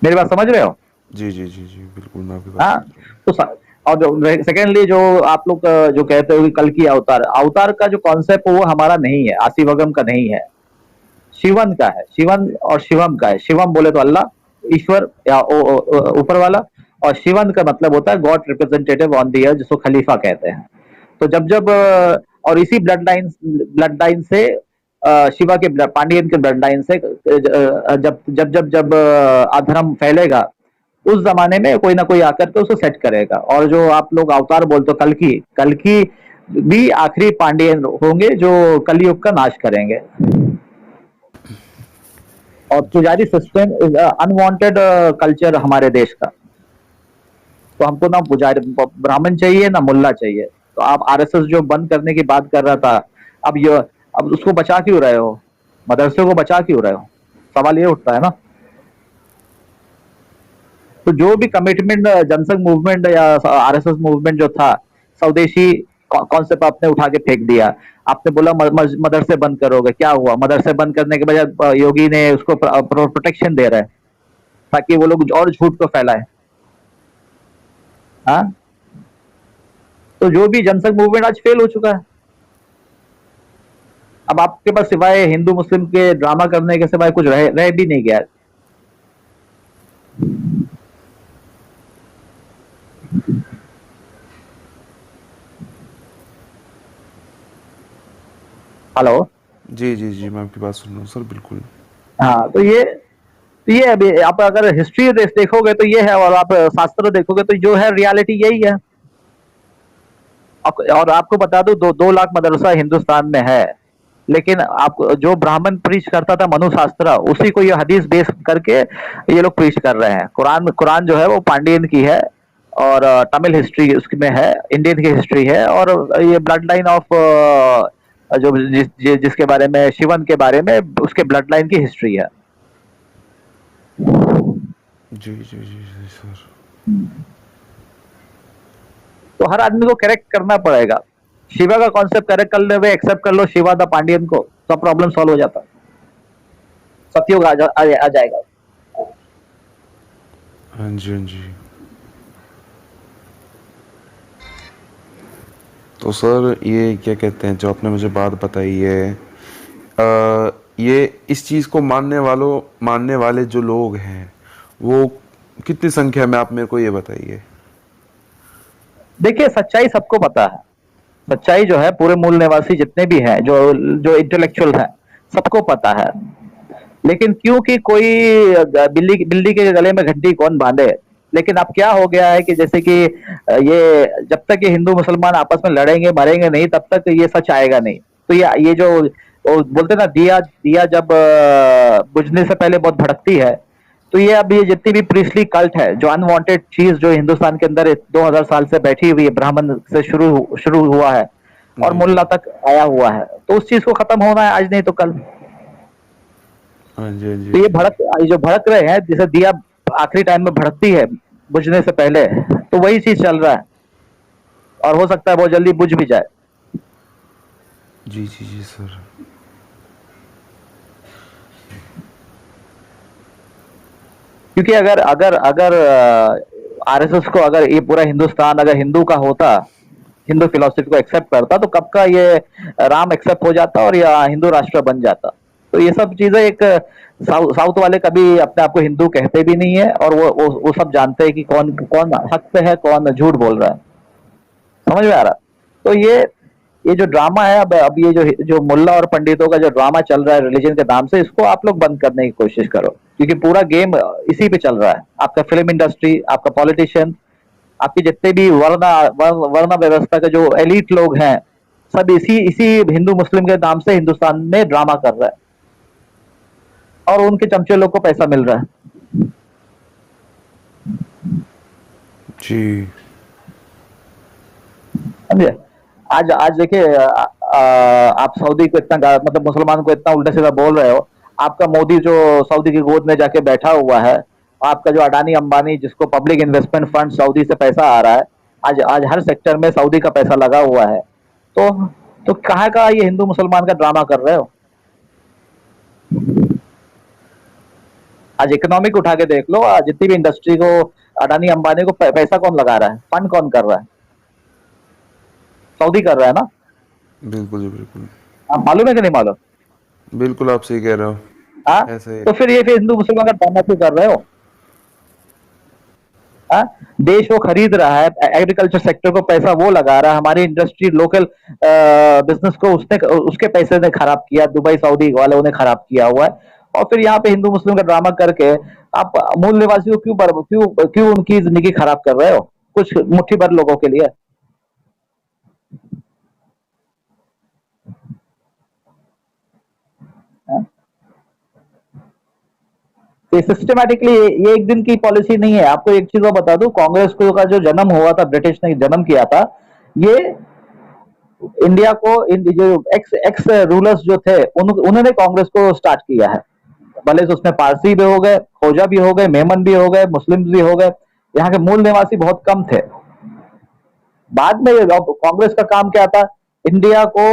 मेरी बात समझ रहे हो? जी जी जी जी बिल्कुल, मैं आपकी बात हाँ, समझ रहा हूँ। तो और जो सेकेंडली जो आप लोग जो कहते हो कि कल की अवतार, अवतार का जो कॉन्सेप्ट वो हमारा नहीं है, आशीवगम का नहीं है, शिवन का है। शिवन और शिवम का है। शिवम बोले तो अल्लाह, ईश्वर या ऊपर वाला, और शिवन का मतलब होता है गॉड रिप्रेजेंटेटिव ऑन दी अर्थ, जिसको खलीफा कहते हैं। तो जब जब और इसी ब्लड लाइन से शिवा के पांडियन के ब्लड लाइन से जब अधर्म फैलेगा, उस जमाने में कोई ना कोई आकर के उसको सेट करेगा। और जो आप लोग अवतार बोलते हो, कल की भी आखिरी पांडियन होंगे जो कलयुग का नाश करेंगे। और जी पुजारी जी जी। सिस्टम इज अनवांटेड कल्चर हमारे देश का। तो हमको ना पुजारी ब्राह्मण चाहिए ना मुल्ला चाहिए। तो आप आरएसएस जो बंद करने की बात कर रहा था, अब ये अब उसको बचा क्यों रहे हो? मदरसे को बचा क्यों रहे हो? सवाल ये उठता है ना। तो जो भी कमिटमेंट जनसंघ मूवमेंट या आरएसएस मूवमेंट जो था, स्वदेशी कॉन्सेप्ट आपने उठा के फेंक दिया। आपने बोला मदरसे बंद करोगे, क्या हुआ? मदरसे बंद करने के बजाय योगी ने उसको प्रोटेक्शन दे रहा है ताकि वो लोग और झूठ को फैलाए। हाँ, तो जो भी जनसंघ मूवमेंट आज फेल हो चुका है। अब आपके पास सिवाय हिंदू मुस्लिम के ड्रामा करने के सिवाय कुछ रह भी नहीं गया। हेलो। जी जी जी, मैं आपकी बात सुन रहा हूँ सर, बिल्कुल। हाँ, तो ये अभी आप अगर हिस्ट्री देखोगे तो ये है, और आप शास्त्र देखोगे तो जो है रियलिटी यही है। और आपको बता दूं, 2 लाख मदरसा हिंदुस्तान में है, लेकिन आप जो ब्राह्मण प्रीच करता था मनु शास्त्र, उसी को ये हदीस बेस करके ये लोग प्रीच कर रहे हैं। कुरान कुरान जो है वो पांडियन की है, और तमिल हिस्ट्री उसमें है, इंडियन की हिस्ट्री है, और ये ब्लड लाइन ऑफ जो जिसके बारे में, शिवन के बारे में, उसके ब्लड लाइन की हिस्ट्री है। जी जी जी जी सर। तो हर आदमी को करेक्ट करना पड़ेगा। शिवा का कॉन्सेप्ट करेक्ट कर ले, एक्सेप्ट कर लो शिवा द पांडियन को, सब प्रॉब्लम सॉल्व हो जाता। सतयुग आ जाएगा। हाँ जी हाँ जी। तो सर ये क्या कहते हैं, जो आपने मुझे बात बताई है, ये इस चीज़ को मानने वाले जो लोग हैं वो कितनी संख्या में, आप मेरे को ये बताइए। देखिए, सच्चाई सबको पता है। सच्चाई जो है पूरे मूल निवासी जितने भी हैं, जो जो इंटेलेक्चुअल हैं, सबको पता है। लेकिन क्योंकि कोई बिल्ली बिल्ली के गले में घंटी कौन बांधे। लेकिन अब क्या हो गया है कि जैसे कि ये जब तक ये हिंदू मुसलमान आपस में लड़ेंगे मरेंगे नहीं, तब तक ये सच आएगा नहीं। तो ये जो वो बोलते ना, दिया दिया जब बुझने से पहले बहुत भड़कती है। तो ये अब ये जितनी भी प्रीस्टली कल्ट है, जो अनवांटेड चीज जो हिंदुस्तान के अंदर 2000 साल से बैठी हुई है, ब्राह्मण से शुरू हुआ है और जी मुल्ला जी। तक आया हुआ है, तो उस चीज को खत्म होना है आज नहीं तो कल। हाँ जी हाँ जी तो हाँ जी। ये जो भड़क रहे हैं, जैसे दिया आखिरी टाइम में भड़कती है बुझने से पहले, तो वही चीज चल रहा है। और हो सकता है बहुत जल्दी बुझ भी जाए। जी जी जी सर। क्योंकि अगर अगर अगर आरएसएस को, अगर ये पूरा हिंदुस्तान अगर हिंदू का होता, हिंदू फिलोसफी को एक्सेप्ट करता, तो कब का ये राम एक्सेप्ट हो जाता और या हिंदू राष्ट्र बन जाता। तो ये सब चीजें एक साउथ वाले कभी अपने आप को हिंदू कहते भी नहीं है, और वो सब जानते हैं कि कौन कौन हक पे है, कौन झूठ बोल रहा है। समझ में आ रहा? तो ये ये जो ड्रामा है, अब ये जो जो मुल्ला और पंडितों का जो ड्रामा चल रहा है रिलीजन के नाम से, इसको आप लोग बंद करने की कोशिश करो, क्योंकि पूरा गेम इसी पे चल रहा है। आपका फिल्म इंडस्ट्री, आपका पॉलिटिशियन, आपके जितने भी वर्ण व्यवस्था के जो एलिट लोग हैं, सब इसी इसी हिंदू मुस्लिम के नाम से हिंदुस्तान में ड्रामा कर रहा है, और उनके चमचे लोग को पैसा मिल रहा है। जी। समझे? आज आज देखिए, आप सऊदी को इतना मतलब मुसलमान को इतना उल्टा सीधा बोल रहे हो, आपका मोदी जो सऊदी की गोद में जाके बैठा हुआ है, आपका जो अडानी अंबानी जिसको पब्लिक इन्वेस्टमेंट फंड सऊदी से पैसा आ रहा है, आज आज हर सेक्टर में सऊदी का पैसा लगा हुआ है। तो तो कहाँ का ये हिंदू मुसलमान का ड्रामा कर रहे हो? आज इकोनॉमिक उठा के देख लो, आज जितनी भी इंडस्ट्री को अडानी अंबानी को पैसा कौन लगा रहा है, फंड कौन कर रहा है? सऊदी कर रहा है ना। बिल्कुल जी, बिल्कुल। आप मालूम है कि नहीं मालूम? बिल्कुल आप सही कह रहे हो। हाँ, ऐसे तो फिर ये फिर हिंदू मुसलमान का ड्रामा क्यों कर रहे हो? हाँ, देश वो खरीद रहा है, एग्रीकल्चर सेक्टर को पैसा वो लगा रहा है, हमारी इंडस्ट्री लोकल बिजनेस को उसने उसके पैसे ने खराब किया, दुबई सऊदी वालों ने खराब किया हुआ है। और फिर यहाँ पे हिंदू मुस्लिम का ड्रामा करके आप मूल निवासी को क्यों उनकी जिंदगी खराब कर रहे हो, कुछ मुट्ठी भर लोगों के लिए? हाँ? ये सिस्टमैटिकली, ये एक दिन की पॉलिसी नहीं है। आपको एक चीज और बता दूं, कांग्रेस को का जो जन्म हुआ था, ब्रिटिश ने जन्म किया था, ये इंडिया को जो एक्स एक्स रूलर्स जो थे उन्होंने कांग्रेस को स्टार्ट किया है। भले से उसमें पारसी भी हो गए, खोजा भी हो गए, मेमन भी हो गए, मुस्लिम भी हो गए, यहाँ के मूल निवासी बहुत कम थे। बाद में कांग्रेस का काम क्या था? इंडिया को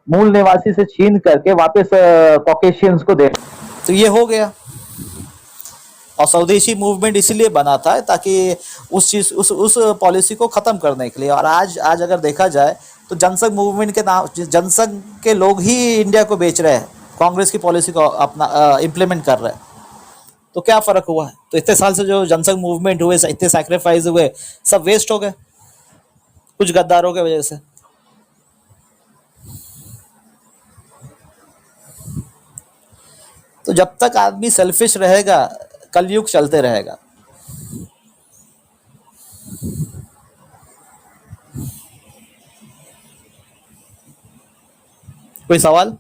मूल निवासी से छीन करके वापस कॉकेशियंस को दे। तो ये हो गया। और स्वदेशी मूवमेंट इसीलिए बना था ताकि उस चीज उस पॉलिसी को खत्म करने के लिए। और आज आज अगर देखा जाए तो जनसंघ मूवमेंट के नाम, जनसंघ के लोग ही इंडिया को बेच रहे हैं, कांग्रेस की पॉलिसी को अपना इम्प्लीमेंट कर रहे हैं। तो क्या फर्क हुआ है? तो इतने साल से जो जनसंघ मूवमेंट हुए, इतने सैक्रिफाइस हुए, सब वेस्ट हो गए कुछ गद्दारों की वजह से। तो जब तक आदमी सेल्फिश रहेगा, कलयुग चलते रहेगा। कोई सवाल?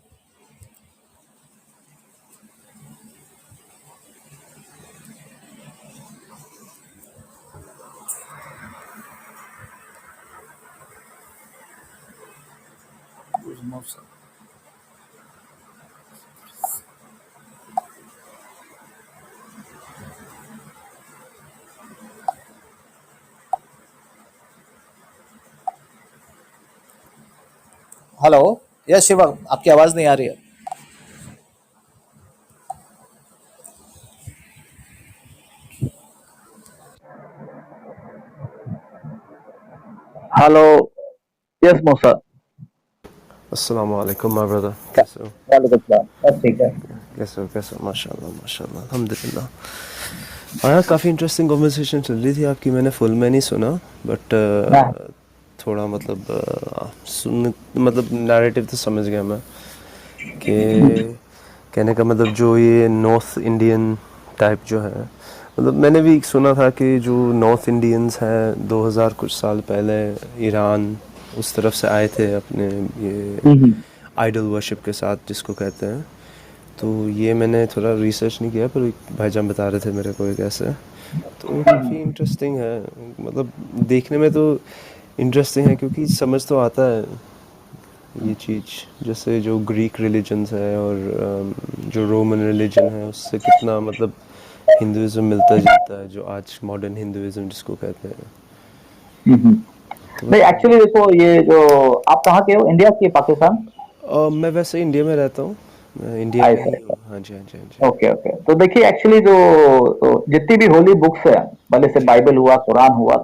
हेलो, यस शिवम, आपकी आवाज नहीं आ रही है। हेलो, यस मूसा। अस्सलाम वालेकुम माय ब्रदर, कैसे हो? वालेकुम सलाम, बस ठीक है। कैसे हो? माशाल्लाह माशाल्लाह, अल्हम्दुलिल्लाह। हाँ यार, काफ़ी इंटरेस्टिंग कॉन्वर्सेशन चल रही थी आपकी। मैंने फुल में नहीं सुना, बट हाँ, थोड़ा मतलब सुन मतलब नैरेटिव तो समझ गया मैं कि कहने का मतलब जो ये नॉर्थ इंडियन टाइप जो है, मतलब मैंने भी सुना था कि जो नॉर्थ इंडियंस हैं 2000 कुछ साल पहले ईरान उस तरफ से आए थे अपने ये आइडल वर्शिप के साथ जिसको कहते हैं। तो ये मैंने थोड़ा रिसर्च नहीं किया, पर एक भाईजान बता रहे थे मेरे को एक ऐसे। तो काफ़ी इंटरेस्टिंग है, मतलब देखने में तो इंटरेस्टिंग है क्योंकि समझ तो आता है ये चीज़, जैसे जो ग्रीक रिलीजन्स है और जो रोमन रिलीजन है उससे कितना मतलब हिंदुइज्म मिलता जुलता है, जो आज मॉडर्न हिंदुइज्म जिसको कहते हैं। तो नहीं एक्चुअली देखो, ये जो आप कहाँ के हो, इंडिया की, पाकिस्तान? मैं वैसे इंडिया में रहता हूँ, मैं इंडिया में ऐसा ही हूँ। ऐसा, हाँ जी, हाँ जी, हाँ जी। Okay okay. तो देखिए एक्चुअली जो तो जितनी भी होली बुक्स है, भले से बाइबल हुआ, कुरान हुआ,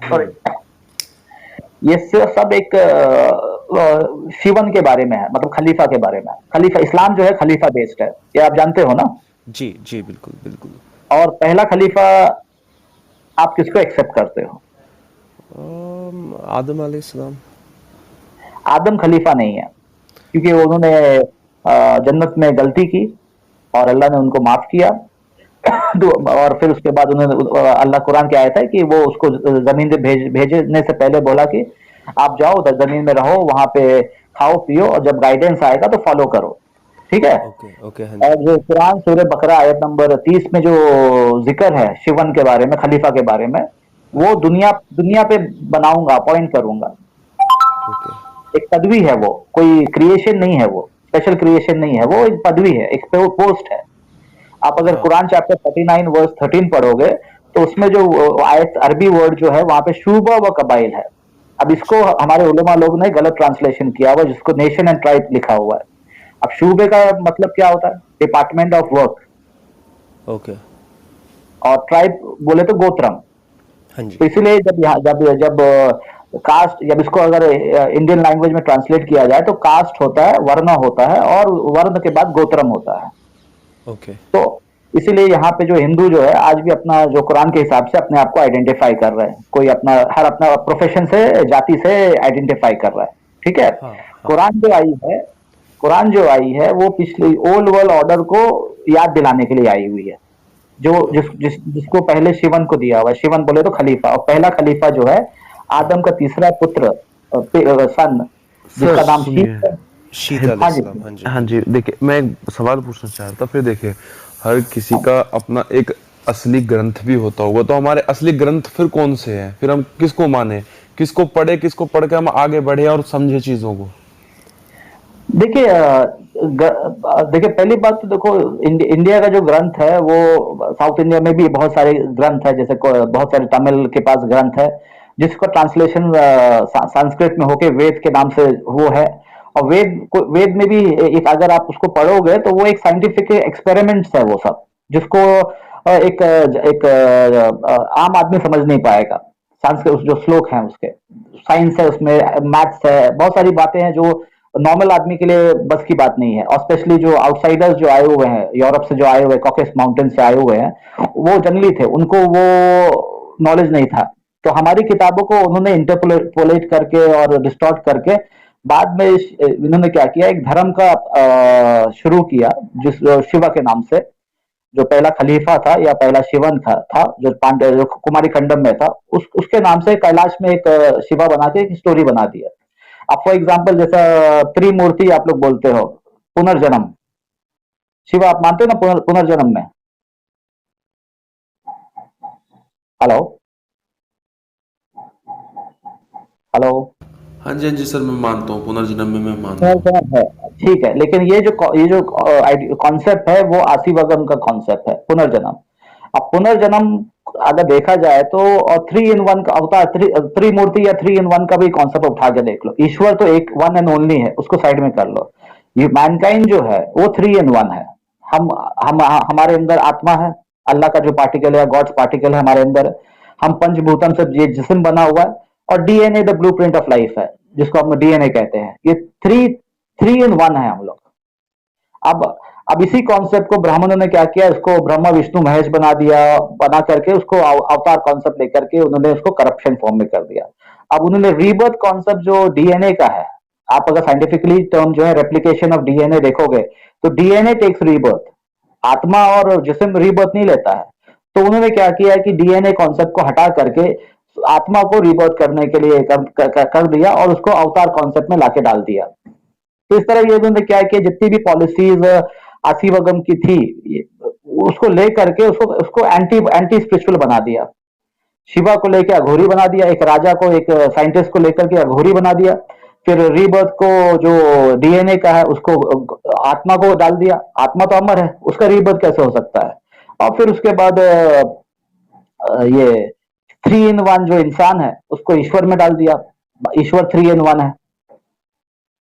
सॉरी, ये सब एक शिवन के बारे में है, मतलब खलीफा के बारे में है। खलीफा, इस्लाम जो है खलीफा बेस्ड है, ये आप जानते हो ना। जी जी, बिल्कुल बिल्कुल। और पहला खलीफा आप किसको एक्सेप्ट करते हो? आदम अलैहिस्सलाम। आदम खलीफा नहीं है, क्योंकि उन्होंने जन्नत में गलती की और अल्लाह ने उनको माफ किया। और फिर उसके बाद उन्होंने अल्लाह कुरान की आयत है कि वो उसको जमीन पे भेजने से पहले बोला कि आप जाओ उधर जमीन में रहो, वहां पे खाओ पियो, और जब गाइडेंस आएगा तो फॉलो करो, ठीक है। ओके ओके, हाँ और जी। जो कुरान सूरह बकरा आयत नंबर 30 में जो जिक्र है शिवन के बारे में, खलीफा के बारे में, वो दुनिया दुनिया पे बनाऊंगा, अपॉइंट करूंगा। ओके एक पदवी है, वो कोई क्रिएशन नहीं है, वो स्पेशल क्रिएशन नहीं है, वो एक पदवी है, एक पोस्ट है। आप अगर हाँ कुरान चैप्टर 39 वर्स 13 पढ़ोगे तो उसमें जो आयत अरबी वर्ड जो है वहां पे शूबा व कबाइल है। अब इसको हमारे उलेमा लोग ने गलत ट्रांसलेशन किया हुआ, जिसको नेशन एंड ट्राइब लिखा हुआ है। अब शूबे का मतलब क्या होता है? Department of work. ओके, और ट्राइब बोले तो गोत्रम। हाँ जी। तो इसीलिए जब कास्ट, जब इसको अगर इंडियन लैंग्वेज में ट्रांसलेट किया जाए तो कास्ट होता है, वर्ण होता है, और वर्ण के बाद गोत्रम होता है। ओके तो इसीलिए यहाँ पे जो हिंदू जो है आज भी अपना जो कुरान के हिसाब से अपने आप को आइडेंटिफाई कर रहे हैं, कोई अपना हर अपना प्रोफेशन से, जाति से आइडेंटिफाई कर रहा है, ठीक है। हाँ हाँ कुरान जो आई है, कुरान जो आई है वो पिछले ओल्ड वर्ल्ड ऑर्डर को याद दिलाने के लिए आई हुई है, जो जिसको पहले शिवन को दिया हुआ है। शिवन बोले तो खलीफा, और पहला खलीफा जो है आदम का तीसरा पुत्र, सन, सर जिसका नाम शीत सुनिए। है। शीत हाँ जी। अलैहिस्सलाम, हाँ जी हाँ हाँ जी, जी। देखिए मैं एक सवाल पूछना चाह रहा था। फिर देखिए, हर किसी का अपना एक असली ग्रंथ भी होता होगा, तो हमारे असली ग्रंथ फिर कौन से हैं? फिर हम किसको माने, किसको पढ़े, किसको पढ़ के हम आगे बढ़े और समझे चीजों को? देखिए देखिए पहली बात तो देखो, इंडिया का जो ग्रंथ है वो, साउथ इंडिया में भी बहुत सारे ग्रंथ है, जैसे बहुत सारे तमिल के पास ग्रंथ है जिसका ट्रांसलेशन संस्कृत में होके वेद के नाम से वो है। और वेद में भी एक, अगर आप उसको पढ़ोगे तो वो एक साइंटिफिक एक्सपेरिमेंट्स है वो सब, जिसको एक आम आदमी समझ नहीं पाएगा। संस्कृत जो श्लोक हैं उसके, साइंस है उसमें, मैथ्स है, बहुत सारी बातें हैं जो नॉर्मल आदमी के लिए बस की बात नहीं है। और स्पेशली जो आउटसाइडर्स जो आए हुए हैं, यूरोप से जो आए हुए, कॉकेस माउंटेन से आए हुए हैं, वो जंगली थे, उनको वो नॉलेज नहीं था। तो हमारी किताबों को उन्होंने इंटरपोलेट करके और डिस्टॉर्ट करके बाद में इन्होंने क्या किया, एक धर्म का शुरू किया, जिस शिवा के नाम से, जो पहला खलीफा था या पहला शिवन था जो पांडे जो कुमारी खंडम में था, उसके नाम से कैलाश में एक शिवा बना के एक स्टोरी बना दिया। अब फॉर एग्जाम्पल जैसा त्रिमूर्ति आप लोग बोलते हो, पुनर्जन्म, शिवा आप मानते हो ना पुनर्जन्म में? Hello, hello. हाँ जी, हाँ जी सर, मैं मानता हूँ, पुनर्जन्म में मैं मानता हूँ। पुनर्जन्म है, ठीक है, लेकिन ये जो कॉन्सेप्ट है वो आशीवगम का कॉन्सेप्ट है, पुनर्जन्म। अब पुनर्जन्म अगर देखा जाए तो, और थ्री इन वन का अवतार, त्रिमूर्ति या थ्री इन वन का भी कॉन्सेप्ट उठा के देख लो। ईश्वर तो एक वन एंड ओनली है, उसको साइड में कर लो। ये मैनकाइंड जो है वो थ्री इन वन है। हम हमारे अंदर आत्मा है, अल्लाह का जो पार्टिकल है, गॉड्स पार्टिकल है हमारे अंदर। हम पंचभूतम से ये जिस्म बना हुआ है, और DNA the blueprint of life है, जिसको हम डीएनए कहते हैं। ये थ्री थ्री इन वन है हम लोग। अब अब इसी कॉन्सेप्ट को ब्राह्मणों ने क्या किया, इसको ब्रह्मा विष्णु महेश बना दिया, बना करके उसको अवतार कॉन्सेप्ट लेकर के उन्होंने उसको करप्शन फॉर्म में कर दिया। अब उन्होंने रीबर्थ कॉन्सेप्ट जो डीएनए का है, आप अगर साइंटिफिकली टर्म जो है रेप्लिकेशन ऑफ डीएनए देखोगे तो डीएनए टेक्स रीबर्थ, आत्मा और जिस्म रीबर्थ नहीं लेता है। तो उन्होंने क्या किया कि डीएनए कॉन्सेप्ट को हटा करके आत्मा को रीबर्थ करने के लिए कर दिया, और उसको अवतार कॉन्सेप्ट में लाके डाल दिया। तो इस तरह ये उन्होंने क्या किया, जितनी भी पॉलिसीज आशीवगम की थी, उसको ले करके उसको उसको एंटी एंटी स्पिरिचुअल बना दिया। शिवा को लेकर अघोरी बना दिया, एक राजा को, एक साइंटिस्ट को लेकर के अघोरी बना दिया। फिर रीबर्थ को जो डीएनए का है उसको आत्मा को डाल दिया। आत्मा तो अमर है, उसका रीबर्थ कैसे हो सकता है? और फिर उसके बाद ये थ्री इन वन जो इंसान है उसको ईश्वर में डाल दिया, ईश्वर थ्री इन वन है।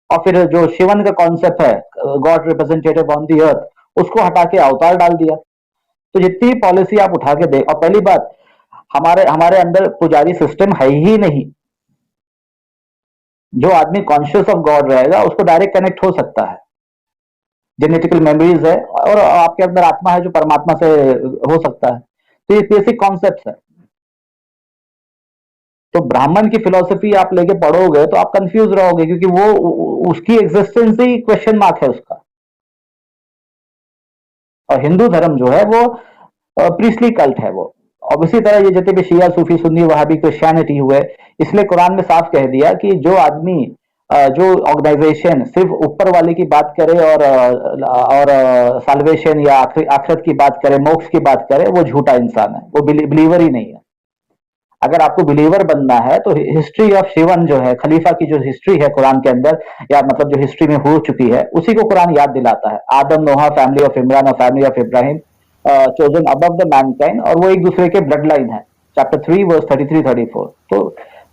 और फिर जो शिवन का कॉन्सेप्ट है, गॉड रिप्रेजेंटेटिव ऑन दी अर्थ, उसको हटा के अवतार डाल दिया। तो जितनी पॉलिसी आप उठा के देख, और पहली बात, हमारे हमारे अंदर पुजारी सिस्टम है ही नहीं। जो आदमी कॉन्शियस ऑफ गॉड रहेगा उसको डायरेक्ट कनेक्ट हो सकता है, जेनेटिकल मेमोरीज है, और आपके अंदर आत्मा है जो परमात्मा से हो सकता है। तो ये बेसिक कॉन्सेप्ट है। तो ब्राह्मण की फिलोसफी आप लेके पढ़ोगे तो आप कंफ्यूज रहोगे, क्योंकि वो उसकी एग्जिस्टेंस ही क्वेश्चन मार्क है उसका। और हिंदू धर्म जो है वो प्रीस्टली कल्ट है वो। और इसी तरह ये जितने भी शिया, सूफी, सुन्नी, वहाबी, क्रिश्चियनिटी हुए, इसलिए कुरान में साफ कह दिया कि जो आदमी जो ऑर्गेनाइजेशन सिर्फ ऊपर वाले की बात करे और साल्वेशन या आखिरत की बात करे, मोक्ष की बात करे, वो झूठा इंसान है, वो बिलीवर ही नहीं है। अगर आपको बिलीवर बनना है तो हिस्ट्री ऑफ शिवन जो है, खलीफा की जो हिस्ट्री है कुरान के अंदर, या मतलब जो हिस्ट्री में हो चुकी है, उसी को कुरान याद दिलाता है। Adam, Noah, family of Imran और family of Ibrahim, chosen above the mankind, और वो एक दूसरे के ब्लड लाइन है। Chapter 3 verse 33-34।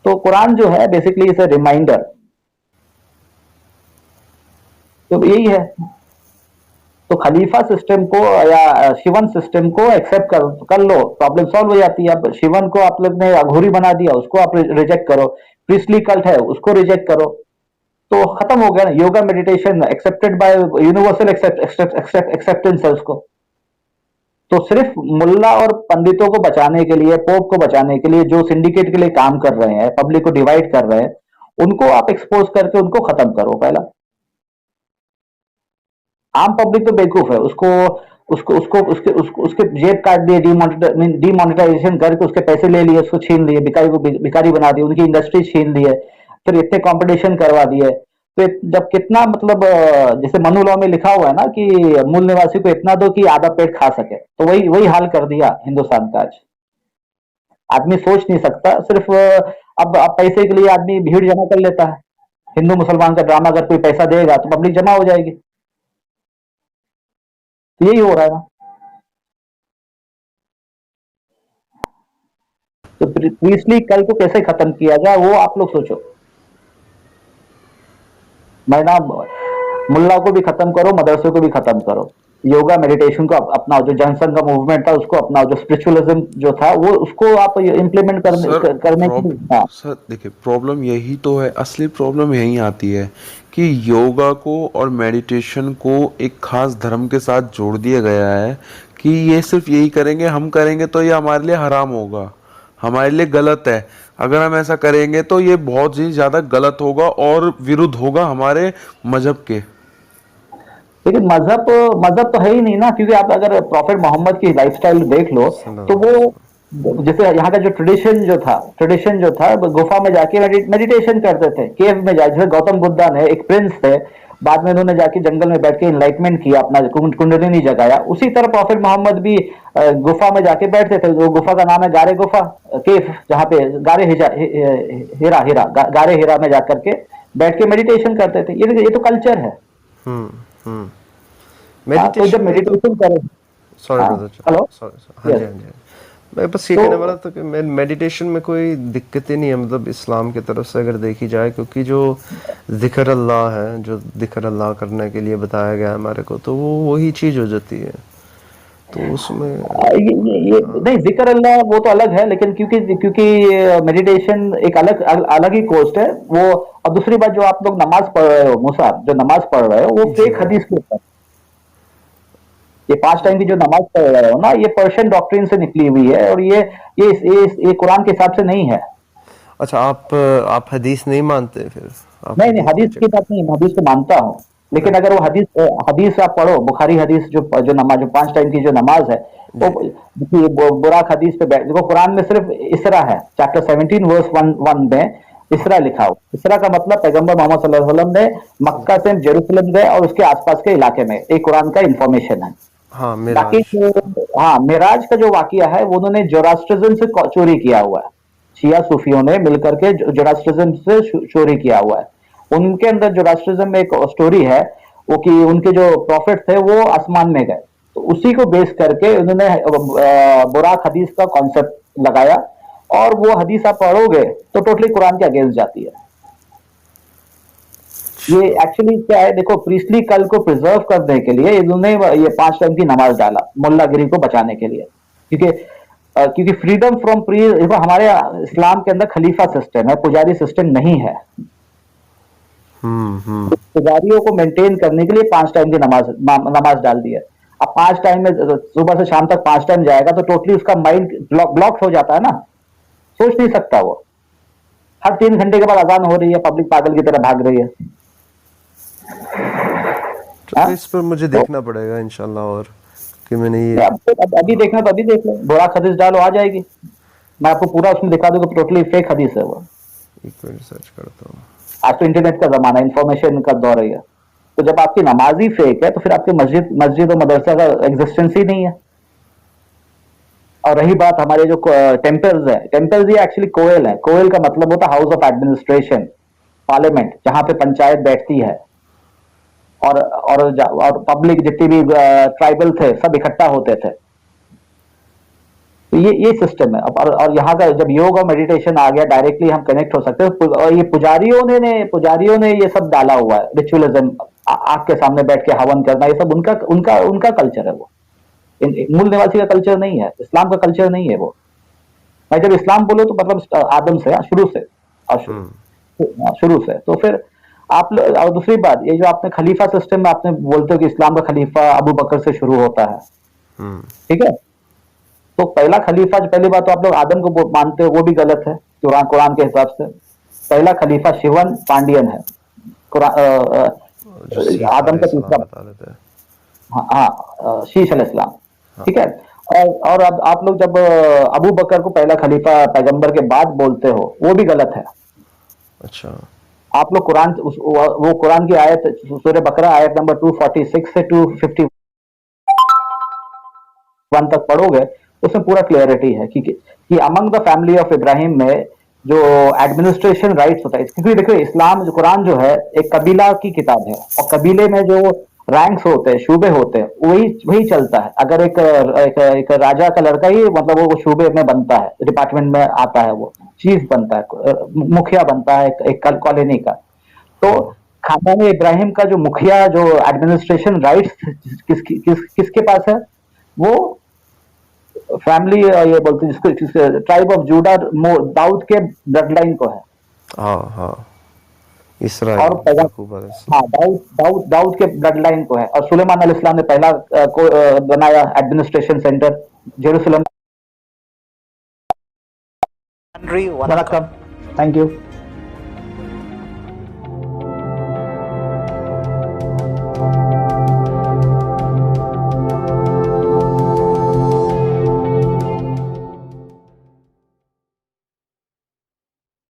तो कुरान जो है बेसिकली इज अ रिमाइंडर। तो यही है। तो खलीफा सिस्टम को या शिवन सिस्टम को एक्सेप्ट कर लो, प्रॉब्लम सॉल्व हो जाती है। अब शिवन को आप लोग ने अघोरी बना दिया, उसको आप रिजेक्ट करो। प्रीस्टली कल्ट है, उसको रिजेक्ट करो, तो खत्म हो गया ना। Yoga meditation accepted by universal acceptance है उसको। तो सिर्फ मुल्ला और पंडितों को बचाने के लिए, पोप को बचाने के लिए, जो सिंडिकेट के लिए काम कर रहे हैं, पब्लिक को डिवाइड कर रहे हैं, उनको आप एक्सपोज करके उनको खत्म करो पहला। आम पब्लिक तो बेवकूफ है, उसको उसको उसको उसके उसको उसके जेब काट दिए, डीमोनेटाइजेशन करके उसके पैसे ले लिए, उसको छीन लिए, भिखारी को भिखारी बना दिए, उनकी इंडस्ट्री छीन लिए, फिर इतने कंपटीशन करवा दिए। तो जब कितना मतलब जैसे मनु लॉ में लिखा हुआ है ना कि मूल निवासी को इतना दो कि आधा पेट खा सके, तो वही वही हाल कर दिया हिंदुस्तान का आज। आदमी सोच नहीं सकता, सिर्फ अब पैसे के लिए आदमी भीड़ जमा कर लेता है। हिंदू मुसलमान का ड्रामा, अगर कोई पैसा देगा तो पब्लिक जमा हो जाएगी। तो यही हो रहा है ना। तो प्रीस्टली कल को कैसे खत्म किया जाए वो आप लोग सोचो। मैं ना, मुल्ला को भी खत्म करो, मदरसे को भी खत्म करो, योगा मेडिटेशन को अपनाओ, जो जनसंघ का मूवमेंट था उसको अपनाओ, जो स्पिरिचुअलिज्म जो था वो उसको आप इम्प्लीमेंट करने की। हाँ, सर देखिए, प्रॉब्लम यही तो है, असली प्रॉब्लम यही आती है कि योगा को और मेडिटेशन को एक खास धर्म के साथ जोड़ दिया गया है कि ये सिर्फ यही करेंगे, हम करेंगे तो ये हमारे लिए हराम होगा, हमारे लिए गलत है। अगर हम ऐसा करेंगे तो ये बहुत ही ज़्यादा गलत होगा और विरुद्ध होगा हमारे मजहब के। लेकिन मजहब मजहब तो है ही नहीं ना, क्योंकि आप अगर प्रॉफेट मोहम्मद की लाइफस्टाइल देख लो तो वो, जैसे यहाँ का जो ट्रेडिशन जो था गुफा में जाके मेडिटेशन करते थे, केव में जाके। जैसे गौतम बुद्धा ने, एक प्रिंस थे, बाद में उन्होंने जाके जंगल में बैठ के इनलाइटमेंट किया, अपना कुंडलिनी जगाया। उसी तरह प्रॉफेट मोहम्मद भी गुफा में जाके बैठते थे। वो गुफा का नाम है गारे गुफा, केव, जहाँ पे गारे हिरा में जाकर के बैठ के मेडिटेशन करते थे। ये तो कल्चर है। हम्म हाँ, तो जब मेडिटेशन करें। सॉरी हाँ, ब्रदर, हेलो। सॉरी, हाँ जी, यस। हाँ जी। मैं बस ये तो कहने वाला था कि मेडिटेशन में कोई दिक्कत ही नहीं है, मतलब इस्लाम की तरफ से अगर देखी जाए, क्योंकि जो जिक्र अल्लाह है, जो जिक्र अल्लाह करने के लिए बताया गया है हमारे को, तो वो वही चीज़ हो जाती है। तो उसमें ये नहीं, जिक्र अल्लाह वो तो अलग है, लेकिन क्योंकि मेडिटेशन एक अलग ही कोर्स है वो। और दूसरी बात, जो आप लोग नमाज पढ़ रहे हो, मुसाब जो नमाज पढ़ रहे हो, वो जी फेक हदीस के ऊपर। ये 5 टाइम की जो नमाज पढ़ रहे हो ना, ये पर्शियन डॉक्ट्रिन से निकली हुई है, और ये कुरान के हिसाब से नहीं है। अच्छा, आप हदीस नहीं मानते फिर? आप नहीं, हदीस हदीस की रिजेक्ट? बात नहीं, मैं हदीस को मानता हूँ। लेकिन अगर वो हदीस आप पढ़ो, बुखारी हदीस, जो नमाज, जो 5 टाइम की जो नमाज है, वो जी देखिए, बुराक हदीस पे बैठ देखो। कुरान में सिर्फ इसरा है, चैप्टर 17 वर्स 1 में इसरा लिखा हो। इसरा का मतलब पैगंबर मोहम्मद सल्लल्लाहु अलैहि वसल्लम ने मक्का से जेरूसलम गए और उसके आसपास के इलाके में, एक कुरान का इंफॉर्मेशन है। हाँ, बाकी मिराज। हाँ, मिराज का जो वाकया है वो उन्होंने जोरास्ट्रिज्म से चोरी किया हुआ है। शिया सूफियों ने मिलकर के जोरास्ट्रिज्म से चोरी किया हुआ है। उनके अंदर जोरास्ट्रिज्म में एक स्टोरी है, वो कि उनके जो प्रॉफिट थे वो आसमान में गए, तो उसी को बेस करके उन्होंने बुराक हदीस का कॉन्सेप्ट लगाया। और वो हदीस आप पढ़ोगे तो टोटली कुरान के अगेंस्ट जाती है। ये एक्चुअली क्या है, देखो, प्रीस्टली कल को प्रिजर्व करने के लिए इन्होंने ये 5 टाइम की नमाज डाला, मुल्लागिरी को बचाने के लिए। क्योंकि फ्रीडम फ्रॉम देखो, हमारे इस्लाम के अंदर खलीफा सिस्टम है, पुजारी सिस्टम नहीं है। हम्म पुजारियों को मेंटेन करने के लिए 5 टाइम की नमाज डाल दी है। अब 5 टाइम में सुबह से शाम तक 5 टाइम जाएगा तो टोटली उसका माइंड ब्लॉक हो जाता है ना, सोच नहीं सकता वो। हर 3 घंटे के बाद अजान हो रही है, पब्लिक पागल की तरह भाग रही है। तो इस पर मुझे देखना पड़ेगा इंशाल्लाह, और कि मैंने ये अभी देखना तो अभी देख लो, बुराक हदीस डालो आ जाएगी, मैं आपको पूरा उसमें दिखा दूंगा, टोटली फेक हदीस है वो। एक मिनट सर्च करता हूँ। आज तो इंटरनेट का जमाना, इंफॉर्मेशन का दौर है। तो जब आपकी नमाज ही फेक है तो फिर आपकी मस्जिद और मदरसा का एग्जिस्टेंस ही नहीं है। और रही बात हमारे जो टेम्पल्स है, टेम्पल्स ये एक्चुअली कोयल है। कोयल का मतलब होता है हाउस ऑफ एडमिनिस्ट्रेशन, पार्लियामेंट, जहां पे पंचायत बैठती है और पब्लिक जितनी भी ट्राइबल थे सब इकट्ठा होते थे। तो ये सिस्टम है। और यहाँ का जब योग और मेडिटेशन आ गया, डायरेक्टली हम कनेक्ट हो सकते हैं। और ये पुजारियों ने ये सब डाला हुआ है, रिचुअलिज्म, आग के सामने बैठ के हवन करना, ये सब उनका उनका उनका कल्चर है। वो मूल निवासी का कल्चर नहीं है, इस्लाम का कल्चर नहीं है वो। मैं जब इस्लाम बोलो तो मतलब आदम से, शुरू से, और शुरू से। तो फिर आप और दूसरी बात, ये जो आपने खलीफा सिस्टम में आपने बोलते हो कि इस्लाम का खलीफा अबू बकर से शुरू होता है, ठीक है। तो पहला खलीफा, जो पहली बात तो आप लोग आदम को मानते हो, वो भी गलत है कुरान के हिसाब से। पहला खलीफा शिवन पांडियन है, आदम का तीसरा, बता देते हैं। हाँ, शीश अलैहिस्सलाम, ठीक है। और अब आप लोग जब अबू बकर को पहला खलीफा पैगंबर के बाद बोलते हो, वो भी गलत है। अच्छा, आप लोग कुरान, वो कुरान की आयत सूरह बकरा आयत नंबर 246 से 251 तक पढ़ोगे, उसमें पूरा क्लियरिटी है कि among the family of Ibrahim में जो एडमिनिस्ट्रेशन राइट्स होता है, क्योंकि देखो इस्लाम जो कुरान जो है एक कबीला की किताब है, और कबीले में जो रैंक्स होते हैं, शूबे होते हैं, वही चलता है। अगर एक राजा का लड़का ही मतलब वो शूबे में बनता है, डिपार्टमेंट में आता है, वो चीफ बनता है, मुखिया बनता है एक कॉलोनी का। तो खानदान इब्राहिम का जो मुखिया, जो एडमिनिस्ट्रेशन राइट्स किसके पास है, वो फैमिली, ये बोलते हैं जिसको ट्राइब ऑफ जूडा, दाऊद के ब्लड लाइन को है। हाँ, इसराइल, और हाँ, दाऊद के ब्लड लाइन को है। और सुलेमान अलैहिस्सलाम ने पहला बनाया administration centre Jerusalem. Vanakkam, thank you.